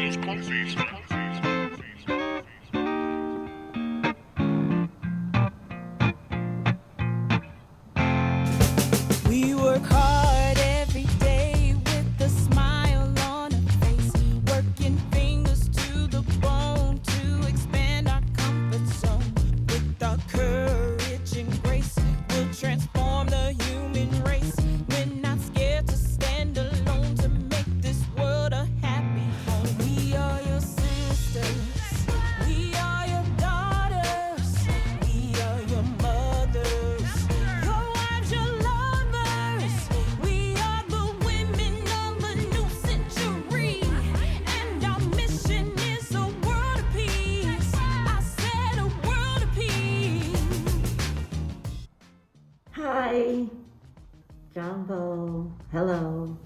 We work hard every day with a smile on our face, working fingers to the bone to expand our comfort zone. With our courage and grace, we'll transform the human race. We're not scared to stand alone to make this world a happy home. We are your sisters, we are your daughters, we are your mothers, your wives, your lovers. We are the women of a new century, and our mission is a world of peace. I said a world of peace. Hi, Jumbo. Hello.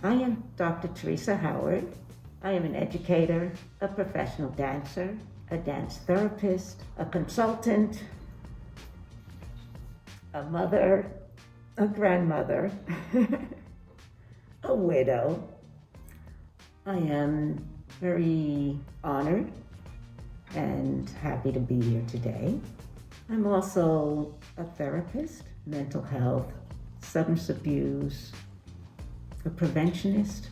I am Dr. Theresa Howard. I am an educator, a professional dancer, a dance therapist, a consultant, a mother, a grandmother, a widow. I am very honored and happy to be here today. I'm also a therapist, mental health, substance abuse, a preventionist,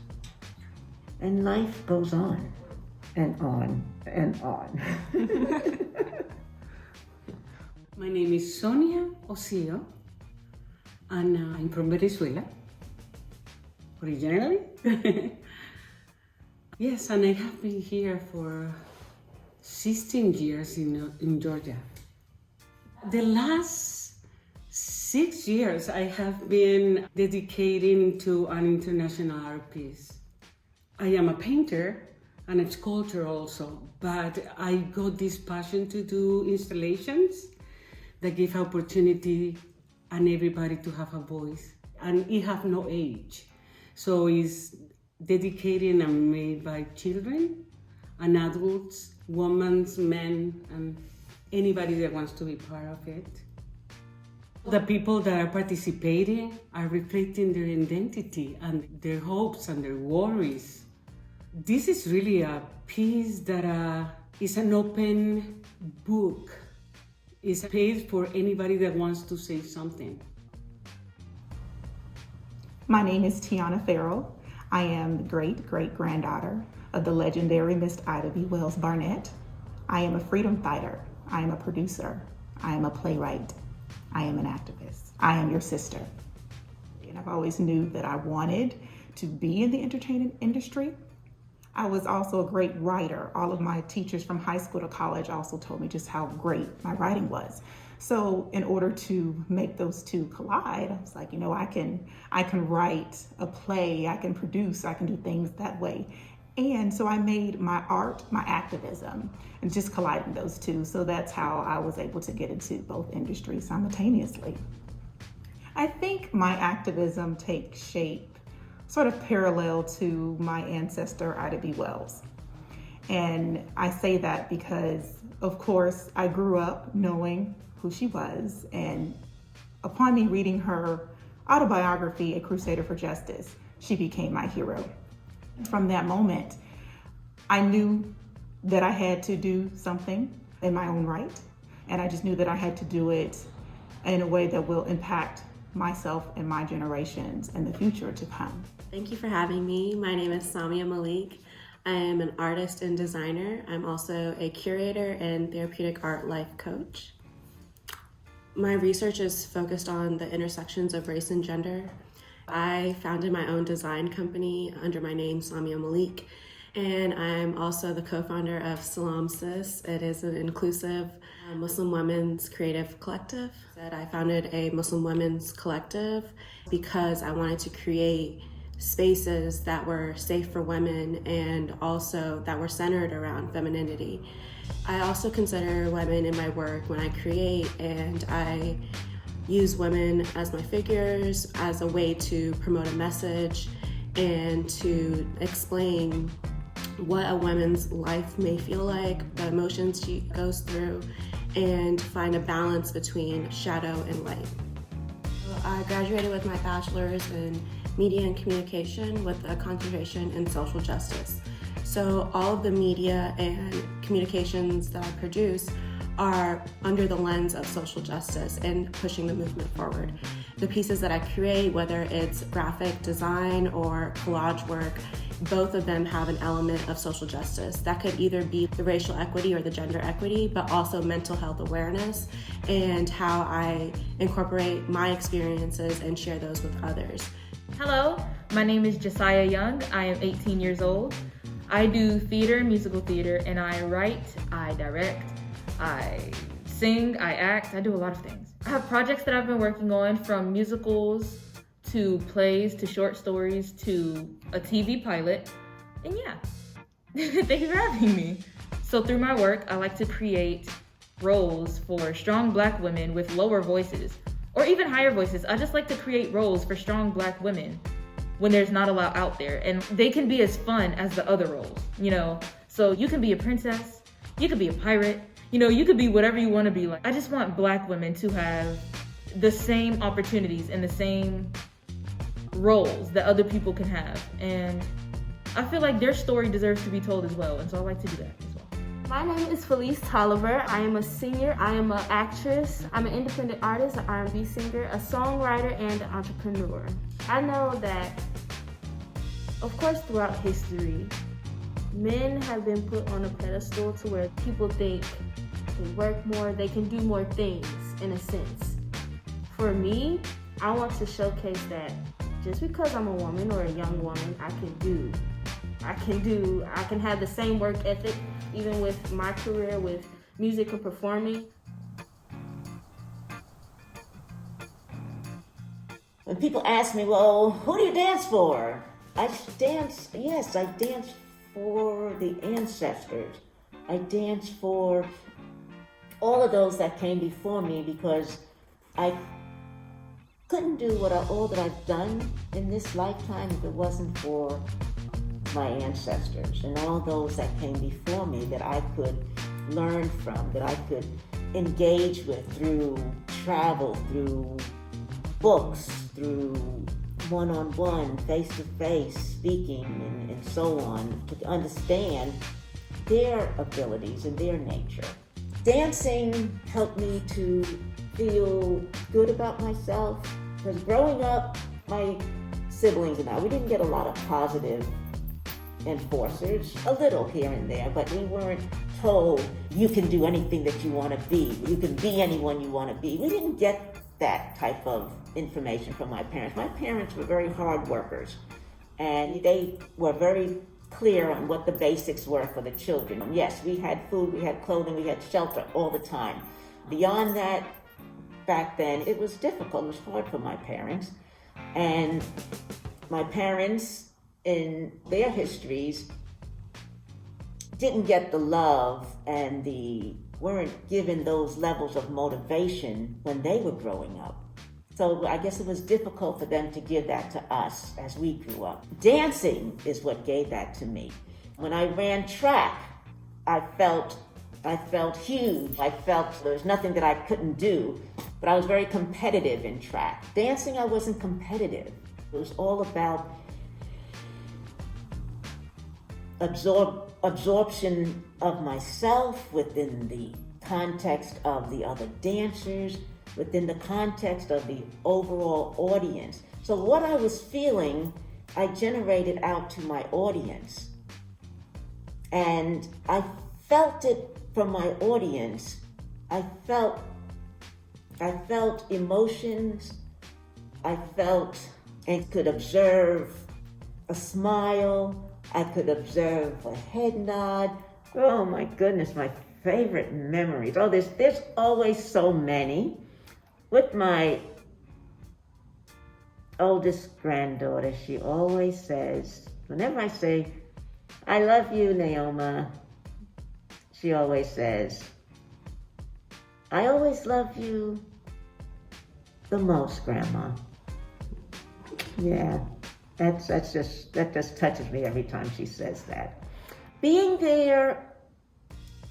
and life goes on and on and on. My name is Sonia Osilo, and I'm from Venezuela, originally. Yes, and I have been here for 16 years in Georgia. The last 6 years I have been dedicating to an international art piece. I am a painter and a sculptor also, but I got this passion to do installations that give opportunity and everybody to have a voice, and it have no age. So it's dedicated and made by children and adults, women, men, and anybody that wants to be part of it. The people that are participating are reflecting their identity and their hopes and their worries. This is really a piece that is an open book. It's a page for anybody that wants to say something. My name is Tiana Ferrel. I am the great-great-granddaughter of the legendary Miss Ida B Wells Barnett. I am a freedom fighter. I am a producer. I am a playwright. I am an activist. I am your sister. And I've always knew that I wanted to be in the entertainment industry. I was also a great writer. All of my teachers from high school to college also told me just how great my writing was. So in order to make those two collide, I was like, you know, I can write a play, I can produce, I can do things that way. And so I made my art my activism and just colliding those two. So that's how I was able to get into both industries simultaneously. I think my activism takes shape sort of parallel to my ancestor, Ida B Wells. And I say that because, of course, I grew up knowing who she was, and upon me reading her autobiography, A Crusader for Justice, she became my hero. From that moment, I knew that I had to do something in my own right, and I just knew that I had to do it in a way that will impact myself and my generations and the future to come. Thank you for having me. My name is Samiyah Malk. I am an artist and designer. I'm also a curator and therapeutic art life coach. My research is focused on the intersections of race and gender. I founded my own design company under my name, Samiyah Malk, and I'm also the co-founder of Salam Sis. It is an inclusive Muslim women's creative collective. I founded a Muslim women's collective because I wanted to create spaces that were safe for women and also that were centered around femininity. I also consider women in my work when I create, and I use women as my figures as a way to promote a message and to explain what a woman's life may feel like, the emotions she goes through, and find a balance between shadow and light. I graduated with my bachelor's in media and communication with a concentration in social justice. So all of the media and communications that I produce are under the lens of social justice and pushing the movement forward. The pieces that I create, whether it's graphic design or collage work, both of them have an element of social justice. That could either be the racial equity or the gender equity, but also mental health awareness and how I incorporate my experiences and share those with others. Hello, my name is Josiah Young. I am 18 years old. I do theater, musical theater, and I write, I direct, I sing, I act, I do a lot of things. I have projects that I've been working on, from musicals to plays to short stories to a TV pilot, and yeah, thank you for having me. So through my work, I like to create roles for strong Black women with lower voices, or even higher voices. I just like to create roles for strong Black women when there's not a lot out there, and they can be as fun as the other roles, you know? So you can be a princess, you could be a pirate, you know, you could be whatever you want to be. Like, I just want Black women to have the same opportunities and the same roles that other people can have. And I feel like their story deserves to be told as well. And so I like to do that as well. My name is Phyllise Tolliver. I am a singer, I am an actress, I'm an independent artist, an R&B singer, a songwriter, and an entrepreneur. I know that, of course, throughout history, men have been put on a pedestal to where people think they work more, they can do more things, in a sense. For me, I want to showcase that just because I'm a woman or a young woman, I can have the same work ethic, even with my career with music and performing. When people ask me, well, who do you dance for? I dance for the ancestors. I dance for all of those that came before me, because I couldn't do all that I've done in this lifetime if it wasn't for my ancestors and all those that came before me that I could learn from, that I could engage with through travel, through books, through one-on-one, face-to-face speaking, and so on, to understand their abilities and their nature. Dancing helped me to feel good about myself, because growing up, my siblings and I, we didn't get a lot of positive enforcers, a little here and there, but we weren't told you can do anything that you want to be, you can be anyone you want to be. We didn't get that type of information from my parents. My parents were very hard workers, and they were very clear on what the basics were for the children. And yes, we had food, we had clothing, we had shelter all the time. Beyond that, back then, it was difficult, it was hard for my parents. And my parents, in their histories, didn't get the love and weren't given those levels of motivation when they were growing up. So I guess it was difficult for them to give that to us as we grew up. Dancing is what gave that to me. When I ran track, I felt huge. I felt there was nothing that I couldn't do, but I was very competitive in track. Dancing, I wasn't competitive. It was all about absorption of myself within the context of the other dancers, within the context of the overall audience. So what I was feeling, I generated out to my audience. And I felt it from my audience. I felt emotions. I felt and could observe a smile. I could observe a head nod. Oh my goodness, my favorite memories. Oh, there's always so many. With my oldest granddaughter, she always says, whenever I say, I love you, Naoma, she always says, I always love you the most, Grandma. Yeah. That just touches me every time she says that. Being there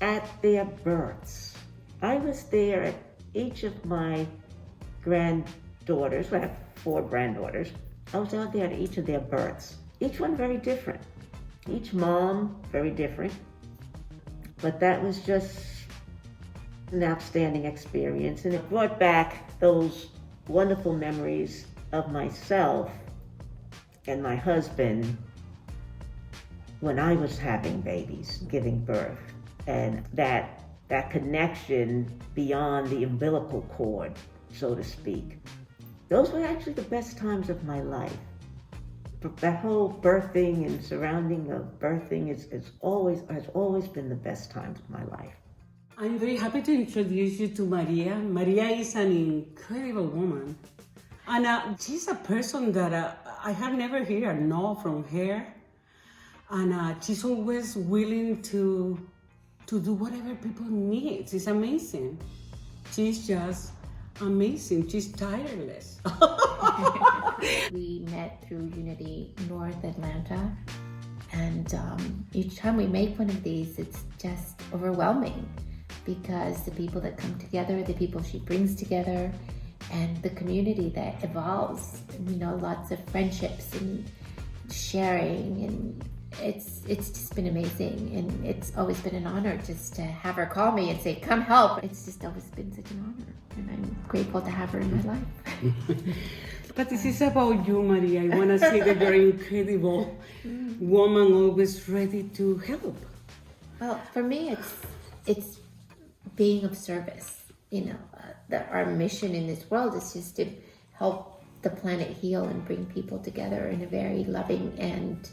at their births. I was there at each of my granddaughters. I have 4 granddaughters. I was out there at each of their births. Each one very different. Each mom, very different, but that was just an outstanding experience, and it brought back those wonderful memories of myself and my husband when I was having babies, giving birth, and that connection beyond the umbilical cord, so to speak. Those were actually the best times of my life. That whole birthing and surrounding of birthing has always been the best times of my life. I'm very happy to introduce you to Maria. Maria is an incredible woman. And she's a person that I have never heard a no from her. And she's always willing to do whatever people need. It's amazing. She's just amazing. She's tireless. We met through Unity North Atlanta, and each time we make one of these, it's just overwhelming because the people that come together, the people she brings together, and the community that evolves, lots of friendships and sharing, and it's just been amazing, and it's always been an honor just to have her call me and say, come help. It's just always been such an honor, and I'm grateful to have her in my life. But this is about you, Maria. I want to say that you're an incredible woman, always ready to help. Well, for me, it's being of service. Our mission in this world is just to help the planet heal and bring people together in a very loving and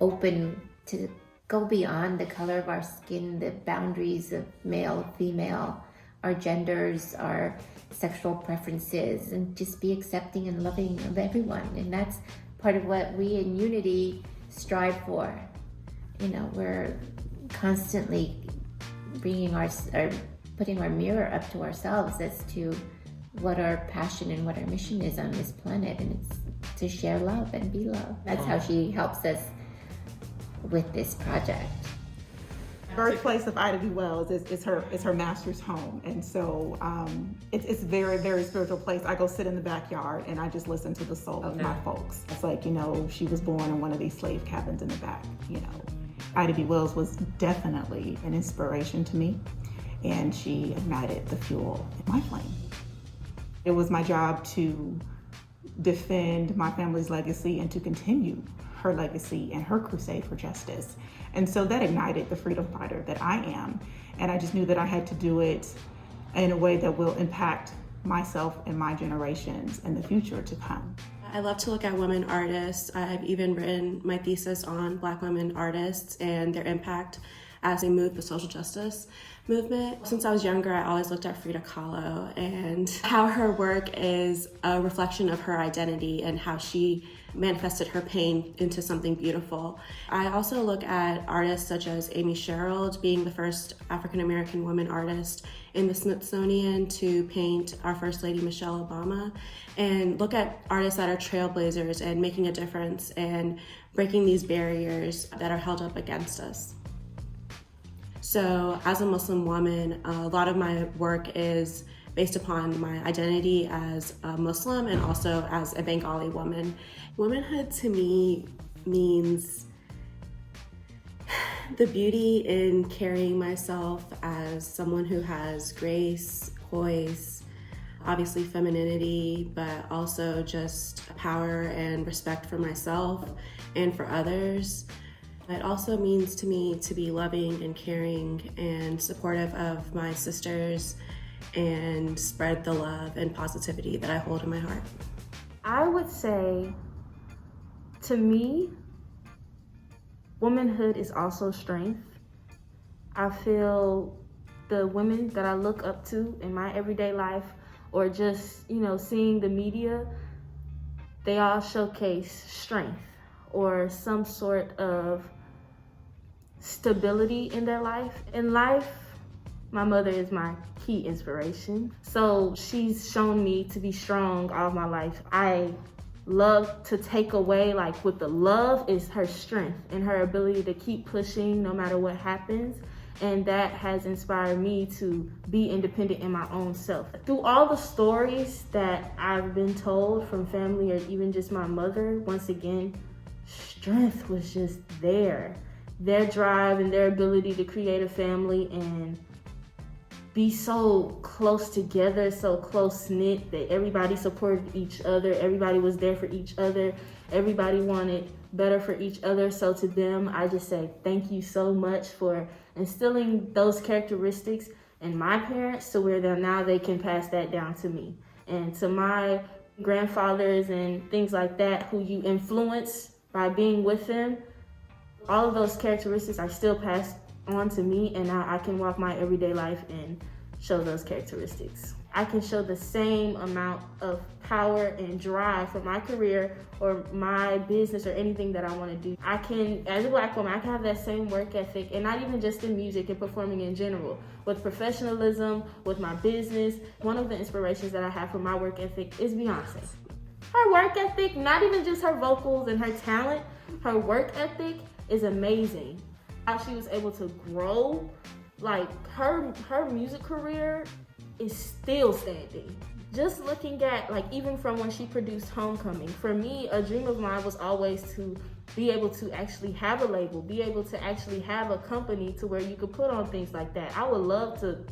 open to go beyond the color of our skin, the boundaries of male, female, our genders, our sexual preferences, and just be accepting and loving of everyone. And that's part of what we in Unity strive for. We're constantly putting our mirror up to ourselves as to what our passion and what our mission is on this planet, and it's to share love and be love. That's how she helps us with this project. Birthplace of Ida B. Wells is her master's home, and so it's very, very spiritual place. I go sit in the backyard and I just listen to the soul of my folks. It's like, she was born in one of these slave cabins in the back. Ida B. Wells was definitely an inspiration to me, and she ignited the fuel in my flame. It was my job to defend my family's legacy and to continue her legacy and her crusade for justice. And so that ignited the freedom fighter that I am. And I just knew that I had to do it in a way that will impact myself and my generations in the future to come. I love to look at women artists. I've even written my thesis on Black women artists and their impact as they move the social justice movement. Since I was younger, I always looked at Frida Kahlo and how her work is a reflection of her identity and how she manifested her pain into something beautiful. I also look at artists such as Amy Sherald, being the first African-American woman artist in the Smithsonian to paint our First Lady Michelle Obama, and look at artists that are trailblazers and making a difference and breaking these barriers that are held up against us. So as a Muslim woman, a lot of my work is based upon my identity as a Muslim and also as a Bengali woman. Womanhood to me means the beauty in carrying myself as someone who has grace, poise, obviously femininity, but also just power and respect for myself and for others. It also means to me to be loving and caring and supportive of my sisters and spread the love and positivity that I hold in my heart. I would say, to me, womanhood is also strength. I feel the women that I look up to in my everyday life, or just, seeing the media, they all showcase strength or some sort of stability in their life. In life, my mother is my key inspiration. So she's shown me to be strong all my life. I love to take away, with the love is her strength and her ability to keep pushing no matter what happens. And that has inspired me to be independent in my own self. Through all the stories that I've been told from family or even just my mother, once again, strength was just there. Their drive and their ability to create a family and be so close together, so close-knit that everybody supported each other, everybody was there for each other, everybody wanted better for each other. So to them, I just say thank you so much for instilling those characteristics in my parents to where they can pass that down to me. And to my grandfathers and things like that who you influence by being with them, all of those characteristics are still passed on to me, and now I can walk my everyday life and show those characteristics. I can show the same amount of power and drive for my career or my business or anything that I want to do. I can, as a Black woman, I can have that same work ethic, and not even just in music and performing in general, with professionalism, with my business. One of the inspirations that I have for my work ethic is Beyonce. Her work ethic, not even just her vocals and her talent, her work ethic is amazing. How she was able to grow, like her music career is still standing. Just looking at, like, even from when she produced Homecoming, for me, a dream of mine was always to be able to actually have a label, be able to actually have a company to where you could put on things like that. I would love to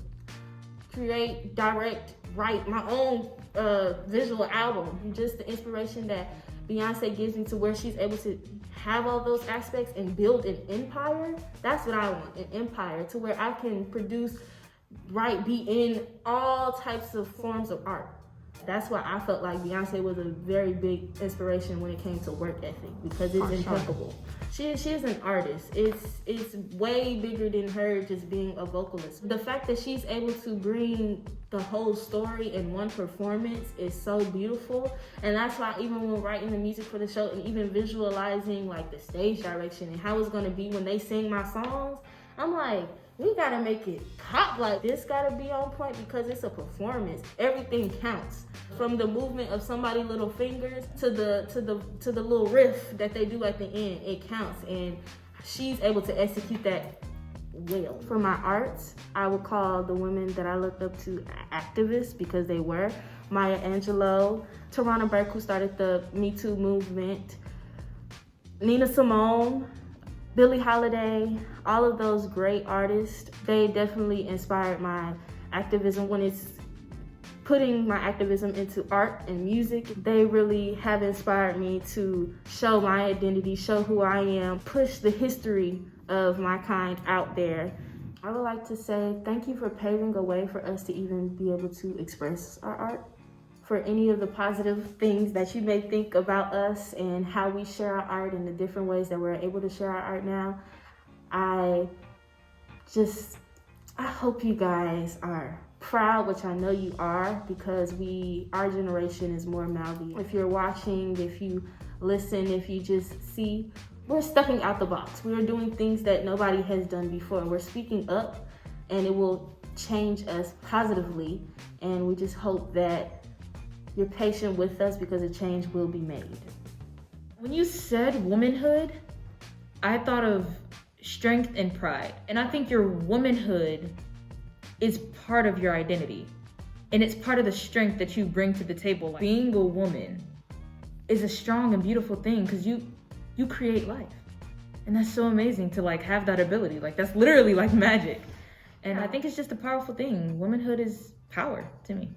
create, direct, write my own visual album. Just the inspiration that Beyonce gives me to where she's able to have all those aspects and build an empire. That's what I want, an empire to where I can produce, write, be in all types of forms of art. That's why I felt like Beyonce was a very big inspiration when it came to work ethic, because it's impeccable. She is an artist. It's way bigger than her just being a vocalist. The fact that she's able to bring the whole story in one performance is so beautiful. And that's why even when writing the music for the show and even visualizing like the stage direction and how it's gonna be when they sing my songs, I'm like, we gotta make it pop. Like, this gotta be on point because it's a performance. Everything counts. From the movement of somebody's little fingers to the little riff that they do at the end, it counts. And she's able to execute that well. For my arts, I would call the women that I looked up to activists, because they were. Maya Angelou, Tarana Burke, who started the Me Too movement, Nina Simone, Billie Holiday, all of those great artists, they definitely inspired my activism. When it's putting my activism into art and music, they really have inspired me to show my identity, show who I am, push the history of my kind out there. I would like to say thank you for paving a way for us to even be able to express our art. For any of the positive things that you may think about us and how we share our art and the different ways that we're able to share our art now, I hope you guys are proud, which I know you are, because our generation is more mouthy. If you're watching, if you listen, if you just see, we're stepping out the box. We're doing things that nobody has done before. We're speaking up, and it will change us positively. And we just hope that you're patient with us, because a change will be made. When you said womanhood, I thought of strength and pride. And I think your womanhood is part of your identity. And it's part of the strength that you bring to the table. Like, being a woman is a strong and beautiful thing, because you create life. And that's so amazing to like have that ability. Like, that's literally like magic. And I think it's just a powerful thing. Womanhood is power to me.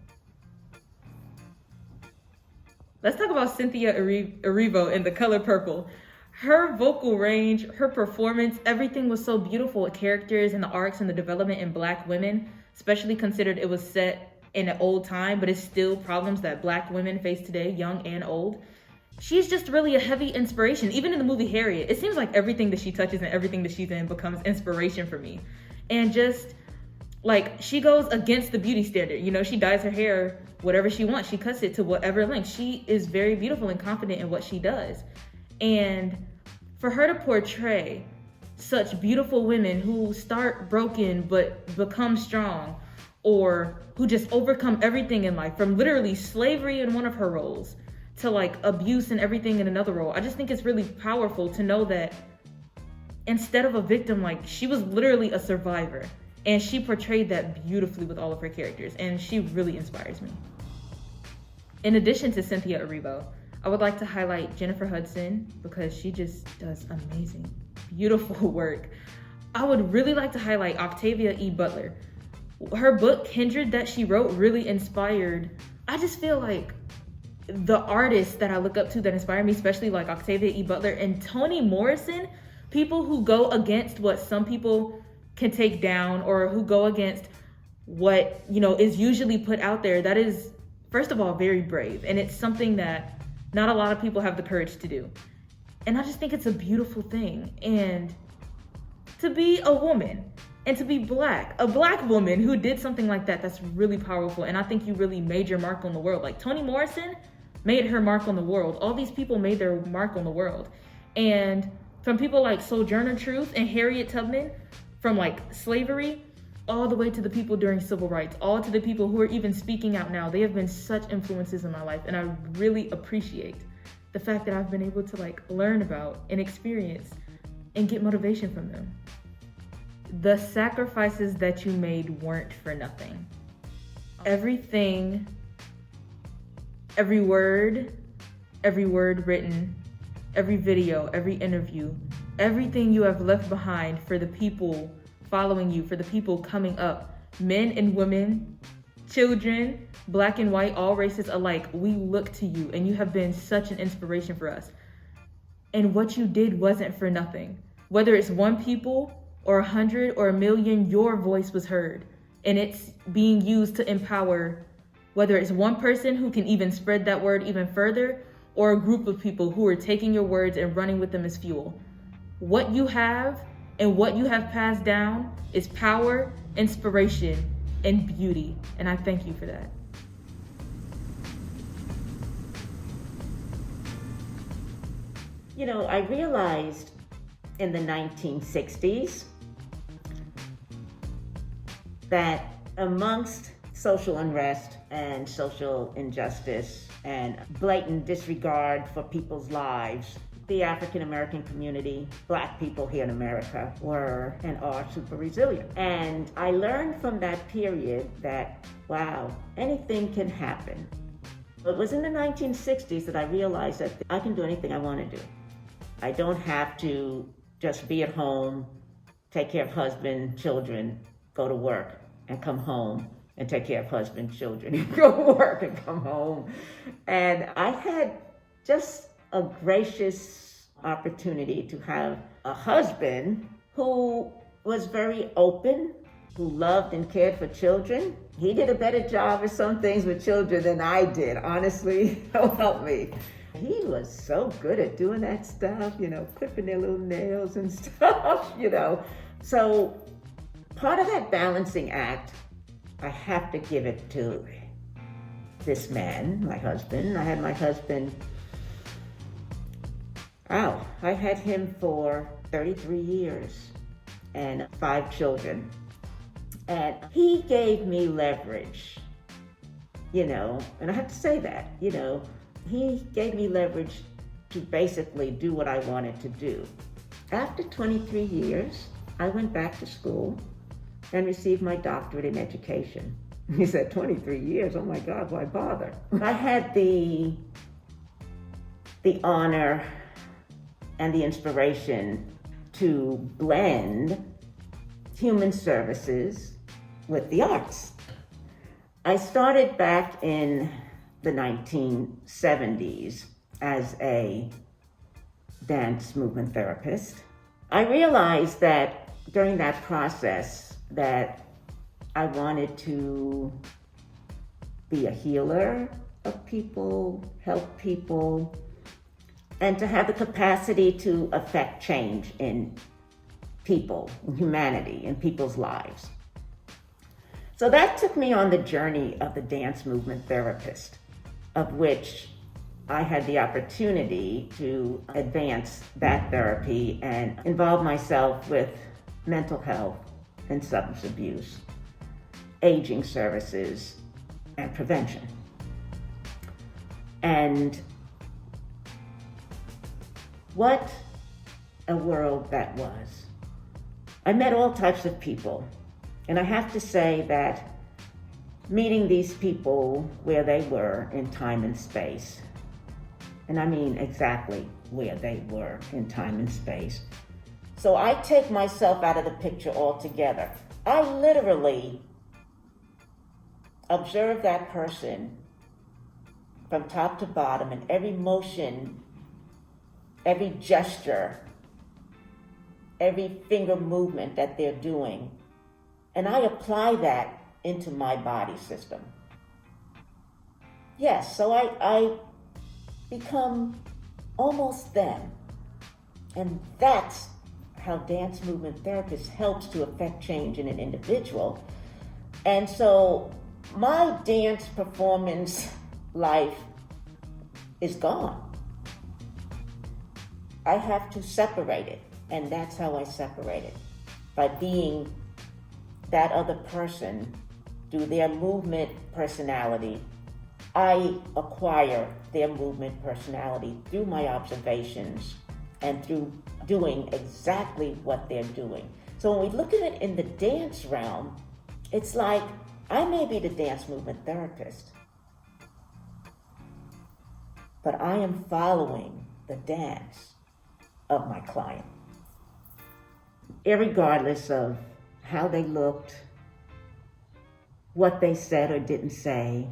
Let's talk about Cynthia Arrivo in The Color Purple. Her vocal range, her performance, everything was so beautiful with characters and the arcs and the development in Black women, especially considered it was set in an old time, but it's still problems that Black women face today, young and old. She's just really a heavy inspiration. Even in the movie Harriet, it seems like everything that she touches and everything that she's in becomes inspiration for me. And just like, she goes against the beauty standard. You know, she dyes her hair whatever she wants. She cuts it to whatever length. She is very beautiful and confident in what she does. And for her to portray such beautiful women who start broken but become strong, or who just overcome everything in life, from literally slavery in one of her roles to like abuse and everything in another role. I just think it's really powerful to know that instead of a victim, like, she was literally a survivor. And she portrayed that beautifully with all of her characters, and she really inspires me. In addition to Cynthia Arrivo, I would like to highlight Jennifer Hudson because she just does amazing, beautiful work. I would really like to highlight Octavia E Butler. Her book, Kindred, that she wrote really inspired. I just feel like the artists that I look up to that inspire me, especially like Octavia E Butler and Toni Morrison, people who go against what some people can take down or who go against what, is usually put out there. That is, first of all, very brave. And it's something that not a lot of people have the courage to do. And I just think it's a beautiful thing. And to be a woman and to be a black woman who did something like that, that's really powerful. And I think you really made your mark on the world. Like Toni Morrison made her mark on the world. All these people made their mark on the world. And from people like Sojourner Truth and Harriet Tubman, from like slavery, all the way to the people during civil rights, all to the people who are even speaking out now. They have been such influences in my life. And I really appreciate the fact that I've been able to like learn about and experience and get motivation from them. The sacrifices that you made weren't for nothing. Everything, every word written, every video, every interview, everything you have left behind for the people following you, for the people coming up, men and women, children, black and white, all races alike, we look to you and you have been such an inspiration for us. And what you did wasn't for nothing. Whether it's one people or 100 or 1,000,000, your voice was heard. And it's being used to empower, whether it's one person who can even spread that word even further, or a group of people who are taking your words and running with them as fuel. What you have and what you have passed down is power, inspiration, and beauty. And I thank you for that. I realized in the 1960s that amongst social unrest and social injustice and blatant disregard for people's lives, the African American community, black people here in America, were and are super resilient. And I learned from that period that, wow, anything can happen. It was in the 1960s that I realized that I can do anything I want to do. I don't have to just be at home, take care of husband, children, go to work, and come home and take care of husband, children, and go to work and come home. And I had just a gracious opportunity to have a husband who was very open, who loved and cared for children. He did a better job of some things with children than I did, honestly. Don't help me. He was so good at doing that stuff, clipping their little nails and stuff, So part of that balancing act, I have to give it to this man, my husband. I had my husband, I had him for 33 years and 5 children. And he gave me leverage, and I have to say that, he gave me leverage to basically do what I wanted to do. After 23 years, I went back to school and received my doctorate in education. He said, 23 years, oh my God, why bother? I had the honor and the inspiration to blend human services with the arts. I started back in the 1970s as a dance movement therapist. I realized that during that process that I wanted to be a healer of people, help people, and to have the capacity to affect change in people, in humanity, in people's lives. So that took me on the journey of the dance movement therapist, of which I had the opportunity to advance that therapy and involve myself with mental health and substance abuse, aging services, and prevention. And what a world that was. I met all types of people, and I have to say that meeting these people where they were in time and space And I mean exactly where they were in time and space. So I take myself out of the picture altogether. I literally observe that person from top to bottom, and every motion, every gesture, every finger movement that they're doing. And I apply that into my body system. Yes, so I become almost them. And that's how dance movement therapist helps to affect change in an individual. And so my dance performance life is gone. I have to separate it, and that's how I separate it. By being that other person through their movement personality. I acquire their movement personality through my observations and through doing exactly what they're doing. So when we look at it in the dance realm, it's like I may be the dance movement therapist, but I am following the dance of my client. Irregardless of how they looked, what they said or didn't say,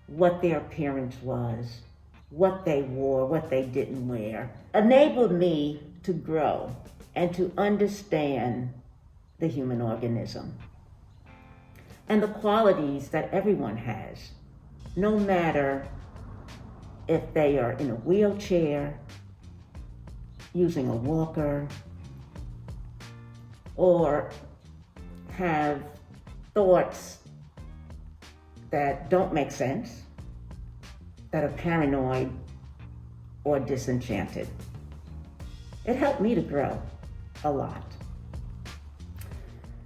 what their appearance was, what they wore, what they didn't wear, enabled me to grow and to understand the human organism and the qualities that everyone has, no matter if they are in a wheelchair, using a walker, or have thoughts that don't make sense, that are paranoid or disenchanted. It helped me to grow a lot.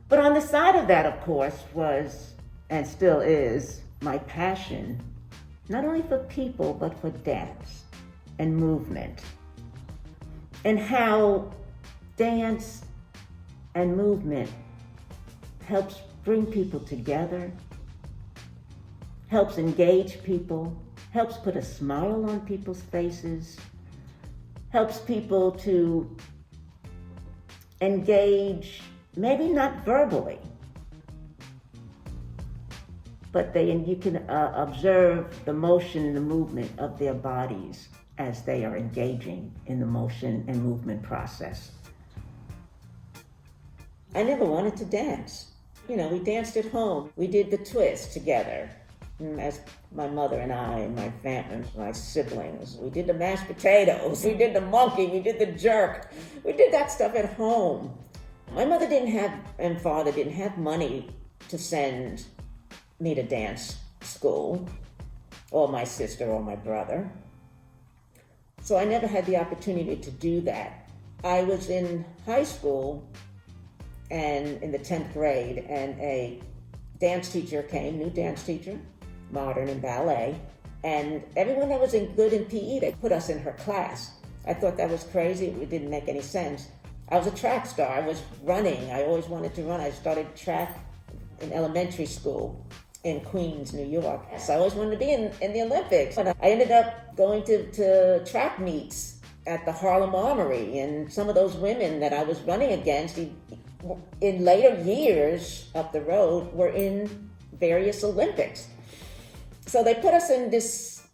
But on the side of that, of course, was, and still is, my passion, not only for people, but for dance and movement, and how dance and movement helps bring people together, helps engage people, helps put a smile on people's faces, helps people to engage, maybe not verbally, but you can observe the motion and the movement of their bodies as they are engaging in the motion and movement process. I never wanted to dance. We danced at home. We did the twist together, as my mother and I and my family, my siblings. We did the mashed potatoes. We did the monkey. We did the jerk. We did that stuff at home. My mother and father didn't have money to send me to dance school, or my sister or my brother. So I never had the opportunity to do that. I was in high school and in the 10th grade, and a dance teacher came, new dance teacher, modern and ballet, and everyone that was good in PE, they put us in her class. I thought that was crazy. It didn't make any sense. I was a track star. I was running. I always wanted to run. I started track in elementary school in Queens, New York. So I always wanted to be in the Olympics. But I ended up going to track meets at the Harlem Armory, and some of those women that I was running against in later years up the road were in various Olympics. So they put us in this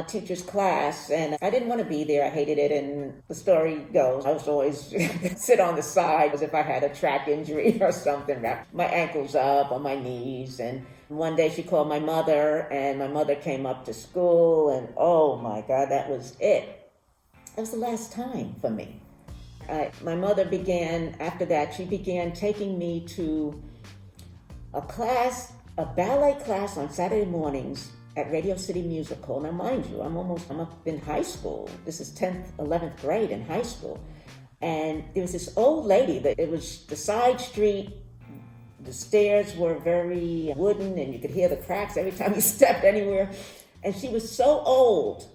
teacher's class, and I didn't want to be there. I hated it, and the story goes, I was always sit on the side as if I had a track injury or something, wrap my ankles up on my knees. And one day she called my mother, and my mother came up to school, and oh my God, that was it. That was the last time for me. My mother after that, she began taking me to a ballet class on Saturday mornings at Radio City Musical. Now, mind you, I'm up in high school. This is 10th, 11th grade in high school. And there was this old lady it was the side street. The stairs were very wooden, and you could hear the cracks every time you stepped anywhere. And she was so old.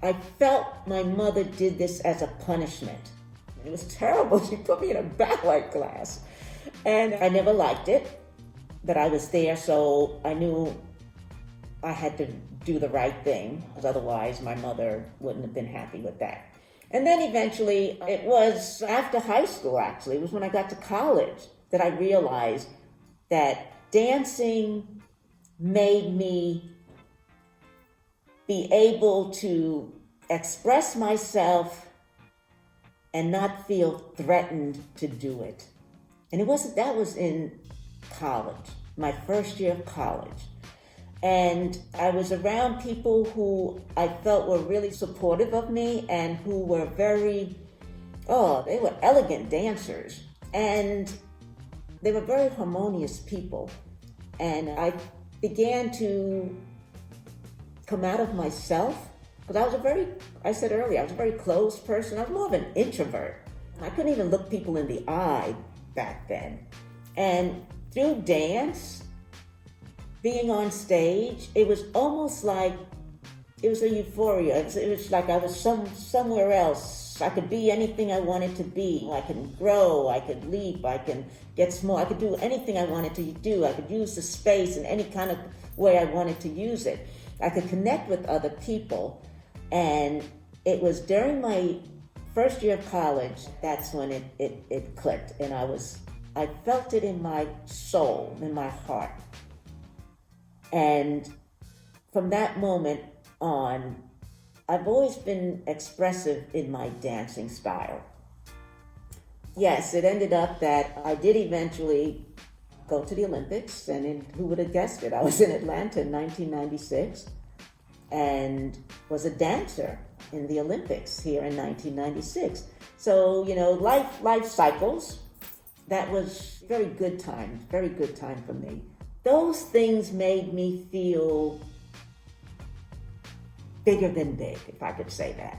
I felt my mother did this as a punishment. It was terrible. She put me in a ballet class. And I never liked it, but I was there, so I knew I had to do the right thing, because otherwise my mother wouldn't have been happy with that. And then eventually, it was after high school, actually, it was when I got to college that I realized that dancing made me be able to express myself and not feel threatened to do it. And that was in college, my first year of college. And I was around people who I felt were really supportive of me and who were they were elegant dancers. And they were very harmonious people. And I began to come out of myself, because I said earlier, I was a very closed person. I was more of an introvert. I couldn't even look people in the eye back then. And through dance, being on stage, it was almost like, it was a euphoria. It was like I was somewhere else. I could be anything I wanted to be. I could grow, I could leap, I can get small. I could do anything I wanted to do. I could use the space in any kind of way I wanted to use it. I could connect with other people. And it was during my first year of college, that's when it clicked. And I felt it in my soul, in my heart. And from that moment on, I've always been expressive in my dancing style. Yes, it ended up that I did eventually go to the Olympics, and who would have guessed it? I was in Atlanta in 1996 and was a dancer in the Olympics here in 1996. So, life cycles. That was very good time for me. Those things made me feel bigger than big, if I could say that.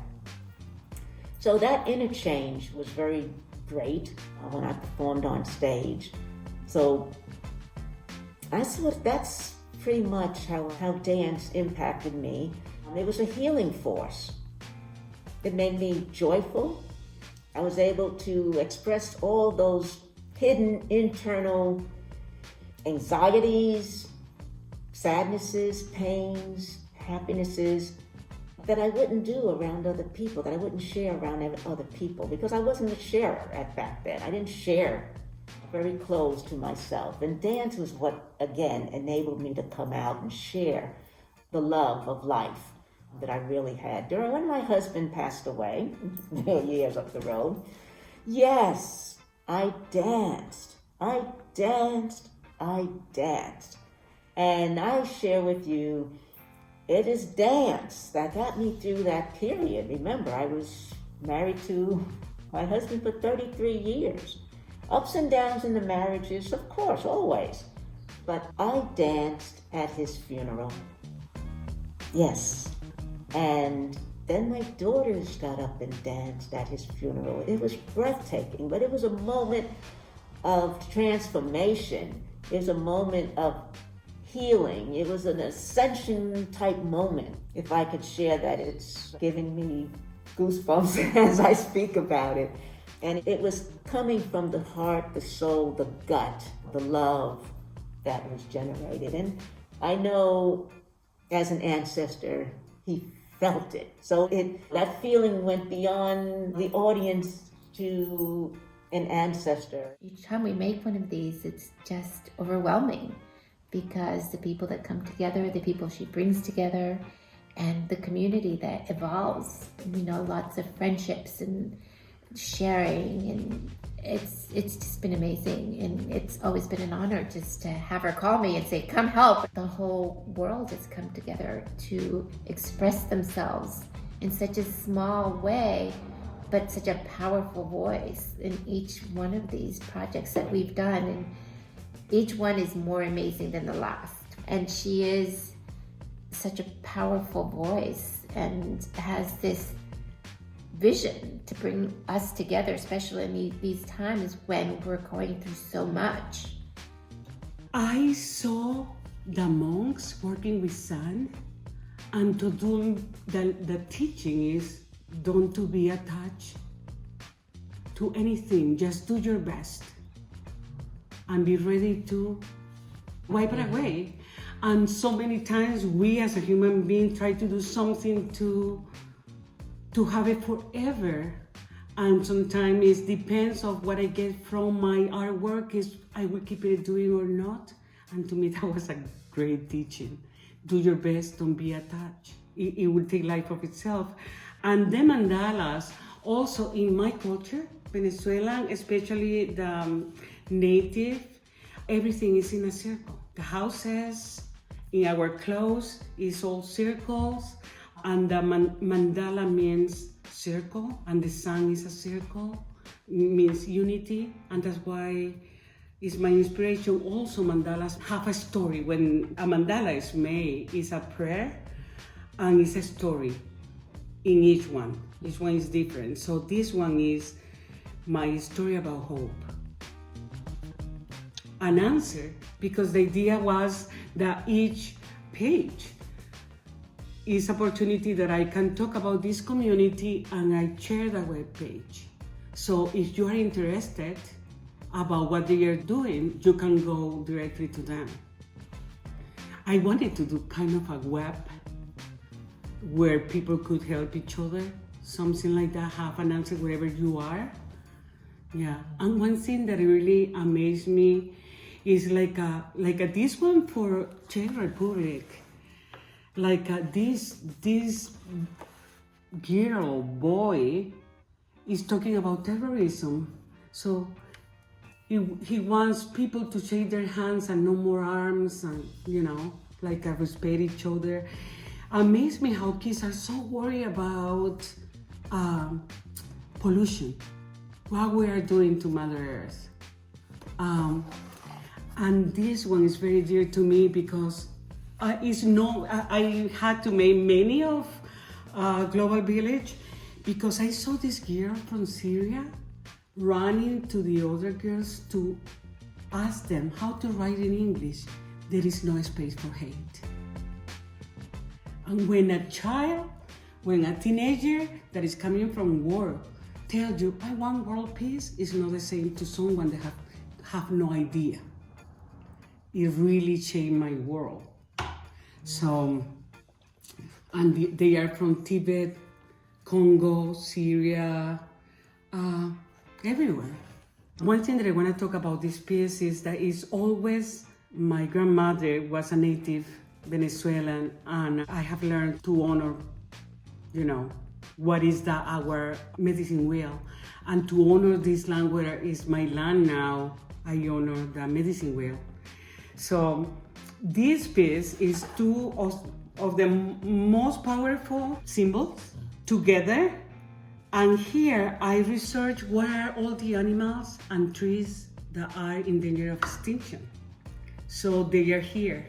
So that interchange was very great when I performed on stage. So that's pretty much how dance impacted me. It was a healing force. It made me joyful. I was able to express all those hidden internal anxieties, sadnesses, pains, happinesses that I wouldn't do around other people, that I wouldn't share around other people, because I wasn't a sharer back then. I didn't share very close to myself. And dance was what, again, enabled me to come out and share the love of life that I really had. When my husband passed away, years up the road, yes, I danced. And I share with you, it is dance that got me through that period. Remember, I was married to my husband for 33 years. Ups and downs in the marriages, of course, always. But I danced at his funeral. Yes. And then my daughters got up and danced at his funeral. It was breathtaking, but it was a moment of transformation. It was a moment of healing. It was an ascension type moment. If I could share that, it's giving me goosebumps as I speak about it. And it was coming from the heart, the soul, the gut, the love that was generated. And I know as an ancestor, he felt it. So that feeling went beyond the audience to an ancestor. Each time we make one of these, it's just overwhelming, because the people that come together, the people she brings together, and the community that evolves, lots of friendships and sharing, and it's just been amazing. And it's always been an honor just to have her call me and say, come help. The whole world has come together to express themselves in such a small way, but such a powerful voice in each one of these projects that we've done. And each one is more amazing than the last. And she is such a powerful voice and has this vision to bring us together, especially in these times when we're going through so much. I saw the monks working with sand, and to do the teaching is don't to be attached to anything, just do your best and be ready to wipe it away. And so many times we as a human being try to do something to have it forever. And sometimes it depends on what I get from my artwork, is I will keep it doing or not. And to me, that was a great teaching. Do your best, don't be attached. It will take life of itself. And the mandalas, also in my culture, Venezuelan, especially the native, everything is in a circle. The houses, in our clothes, is all circles. And the mandala means circle, and the sun is a circle, means unity, and that's why it's my inspiration. Also, mandalas have a story. When a mandala is made, it's a prayer, and it's a story in each one. Each one is different. So this one is my story about hope. An answer, because the idea was that each page is opportunity that I can talk about this community, and I share the web page. So if you are interested about what they are doing, you can go directly to them. I wanted to do kind of a web where people could help each other, something like that, have an answer wherever you are. Yeah, and one thing that really amazed me is like this one for Czech Republic. This girl, boy, is talking about terrorism. So he wants people to shake their hands and no more arms, and respect each other. Amazes me how kids are so worried about pollution, what we are doing to Mother Earth. And this one is very dear to me because I had to make many of Global Village because I saw this girl from Syria running to the other girls to ask them how to write in English. There is no space for hate. And when a teenager that is coming from war tells you, I want world peace, it's not the same to someone that have no idea. It really changed my world. So, and they are from Tibet, Congo, Syria, everywhere. One thing that I want to talk about this piece is that it's always, my grandmother was a native Venezuelan, and I have learned to honor, what is our medicine wheel. And to honor this land where is my land now, I honor the medicine wheel. So this piece is two of the most powerful symbols together. And here I research what are all the animals and trees that are in danger of extinction. So they are here.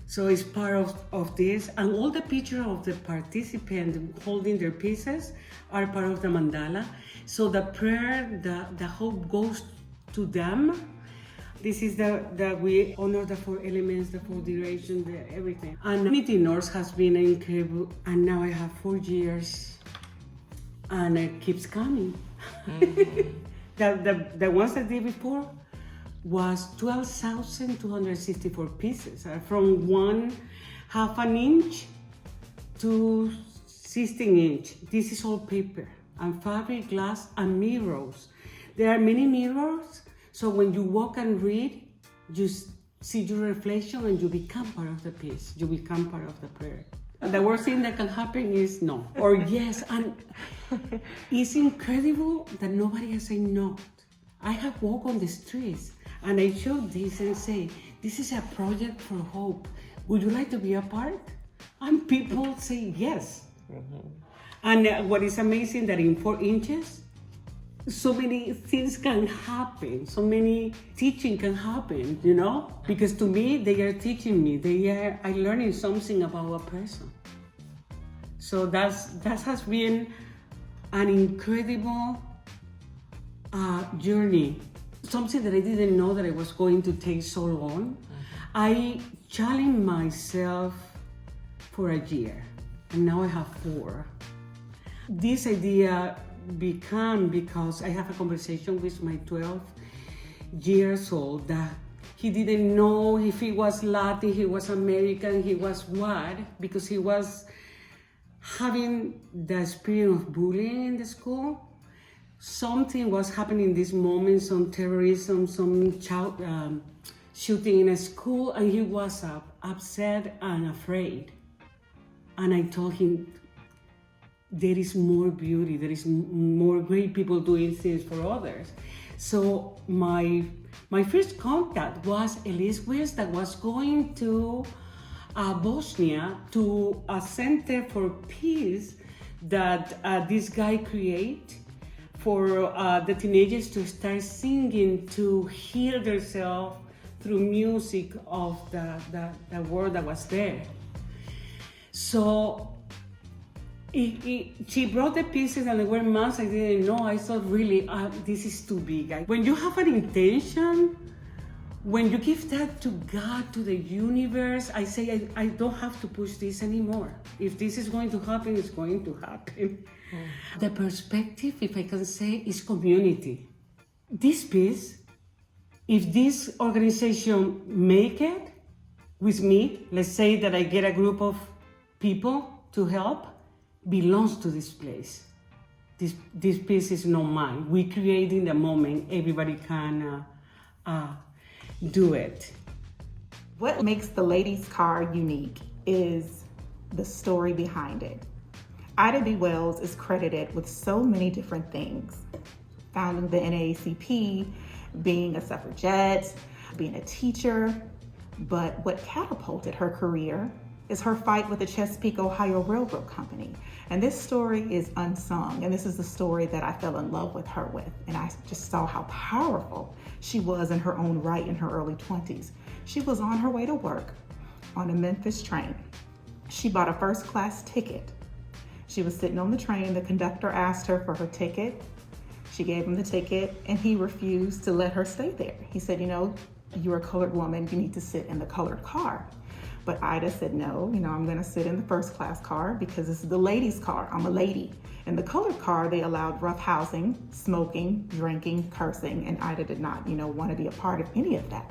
So it's part of this. And all the pictures of the participants holding their pieces are part of the mandala. So the prayer, the hope goes to them. This is that we honor the 4 elements, the 4 durations, everything. And Unity North has been incredible, and now I have 4 years, and it keeps coming. Mm-hmm. the ones I did before was 12,264 pieces, from 1/2 an inch to 16 inch. This is all paper and fabric, glass, and mirrors. There are many mirrors. So when you walk and read, you see your reflection and you become part of the piece. You become part of the prayer. And the worst thing that can happen is no or yes. And it's incredible that nobody has said no. I have walked on the streets and I showed this and say, this is a project for hope. Would you like to be a part? And people say yes. Mm-hmm. And what is amazing that in 4 inches, so many things can happen, so many teaching can happen, because to me, they are teaching me, I'm learning something about a person. So that has been an incredible journey, something that I didn't know that it was going to take so long. I challenged myself for a year, and now I have 4. This idea began because I have a conversation with my 12 years old that He didn't know if he was Latin, he was American, he was what, because he was having the experience of bullying in the school. Something was happening in this moment, some terrorism, some child shooting in a school, and he was upset and afraid. And I told him, there is more beauty, there is more great people doing things for others. So my first contact was Elise West, that was going to Bosnia to a center for peace that this guy created for the teenagers to start singing, to heal themselves through music of the world that was there. So she brought the pieces and there were months I didn't know. I thought, really, this is too big. When you have an intention, when you give that to God, to the universe, I say, I don't have to push this anymore. If this is going to happen, it's going to happen. The perspective, if I can say, is community. This piece, if this organization make it with me, let's say that I get a group of people to help, belongs to this place. This piece is not mine. We create in the moment, everybody can do it. What makes the ladies' car unique is the story behind it. Ida B. Wells is credited with so many different things. Founding the NAACP, being a suffragette, being a teacher, but what catapulted her career is her fight with the Chesapeake, Ohio Railroad Company. And this story is unsung, and this is the story that I fell in love with her with. And I just saw how powerful she was in her own right in her early 20s. She was on her way to work on a Memphis train. She bought a first-class ticket. She was sitting on the train. The conductor asked her for her ticket. She gave him the ticket, and he refused to let her stay there. He said, you know, you're a colored woman, you need to sit in the colored car. But Ida said, no, I'm gonna sit in the first class car because this is the ladies' car, I'm a lady. In the colored car, they allowed rough housing, smoking, drinking, cursing, and Ida did not, want to be a part of any of that.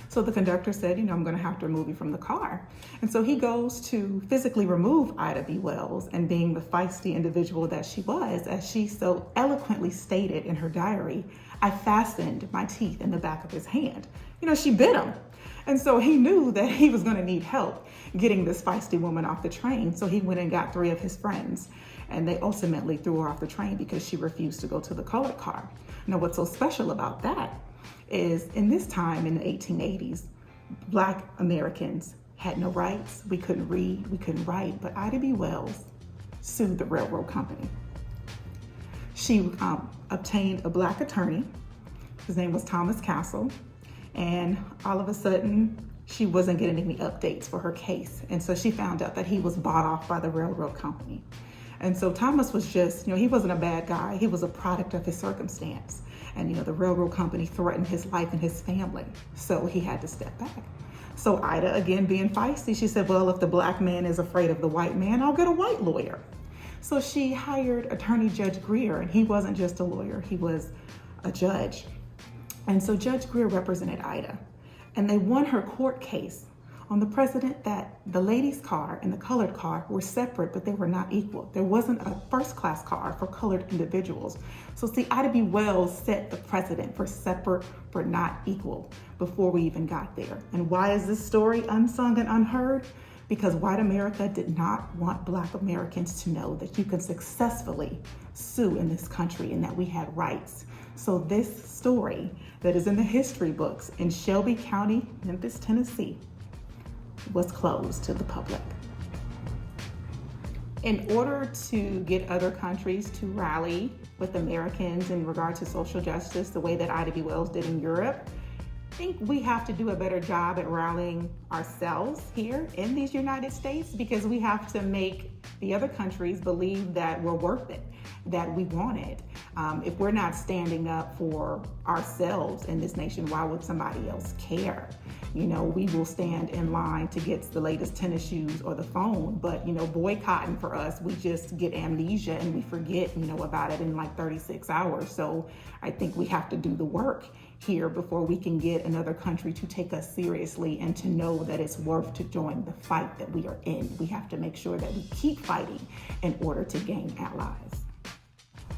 So the conductor said, I'm gonna have to remove you from the car. And so he goes to physically remove Ida B. Wells, and being the feisty individual that she was, as she so eloquently stated in her diary, I fastened my teeth in the back of his hand. She bit him. And so he knew that he was gonna need help getting this feisty woman off the train. So he went and got 3 of his friends, and they ultimately threw her off the train because she refused to go to the colored car. Now, what's so special about that is in this time in the 1880s, Black Americans had no rights. We couldn't read, we couldn't write, but Ida B. Wells sued the railroad company. She obtained a Black attorney. His name was Thomas Castle. And all of a sudden, she wasn't getting any updates for her case. And so she found out that he was bought off by the railroad company. And so Thomas was just, he wasn't a bad guy. He was a product of his circumstance. And, the railroad company threatened his life and his family. So he had to step back. So Ida, again, being feisty, she said, well, if the Black man is afraid of the white man, I'll get a white lawyer. So she hired attorney Judge Greer, and he wasn't just a lawyer, he was a judge. And so Judge Greer represented Ida, and they won her court case on the precedent that the ladies' car and the colored car were separate, but they were not equal. There wasn't a first-class car for colored individuals. So see, Ida B. Wells set the precedent for separate, but not equal before we even got there. And why is this story unsung and unheard? Because white America did not want Black Americans to know that you can successfully sue in this country and that we had rights. So this story that is in the history books in Shelby County, Memphis, Tennessee, was closed to the public. In order to get other countries to rally with Americans in regard to social justice, the way that Ida B. Wells did in Europe, I think we have to do a better job at rallying ourselves here in these United States, because we have to make the other countries believe that we're worth it, that we want it. If we're not standing up for ourselves in this nation, why would somebody else care? You know, we will stand in line to get the latest tennis shoes or the phone, but, you know, boycotting for us, we just get amnesia and we forget, you know, about it in like 36 hours. So I think we have to do the work here before we can get another country to take us seriously and to know that it's worth to join the fight that we are in. We have to make sure that we keep fighting in order to gain allies.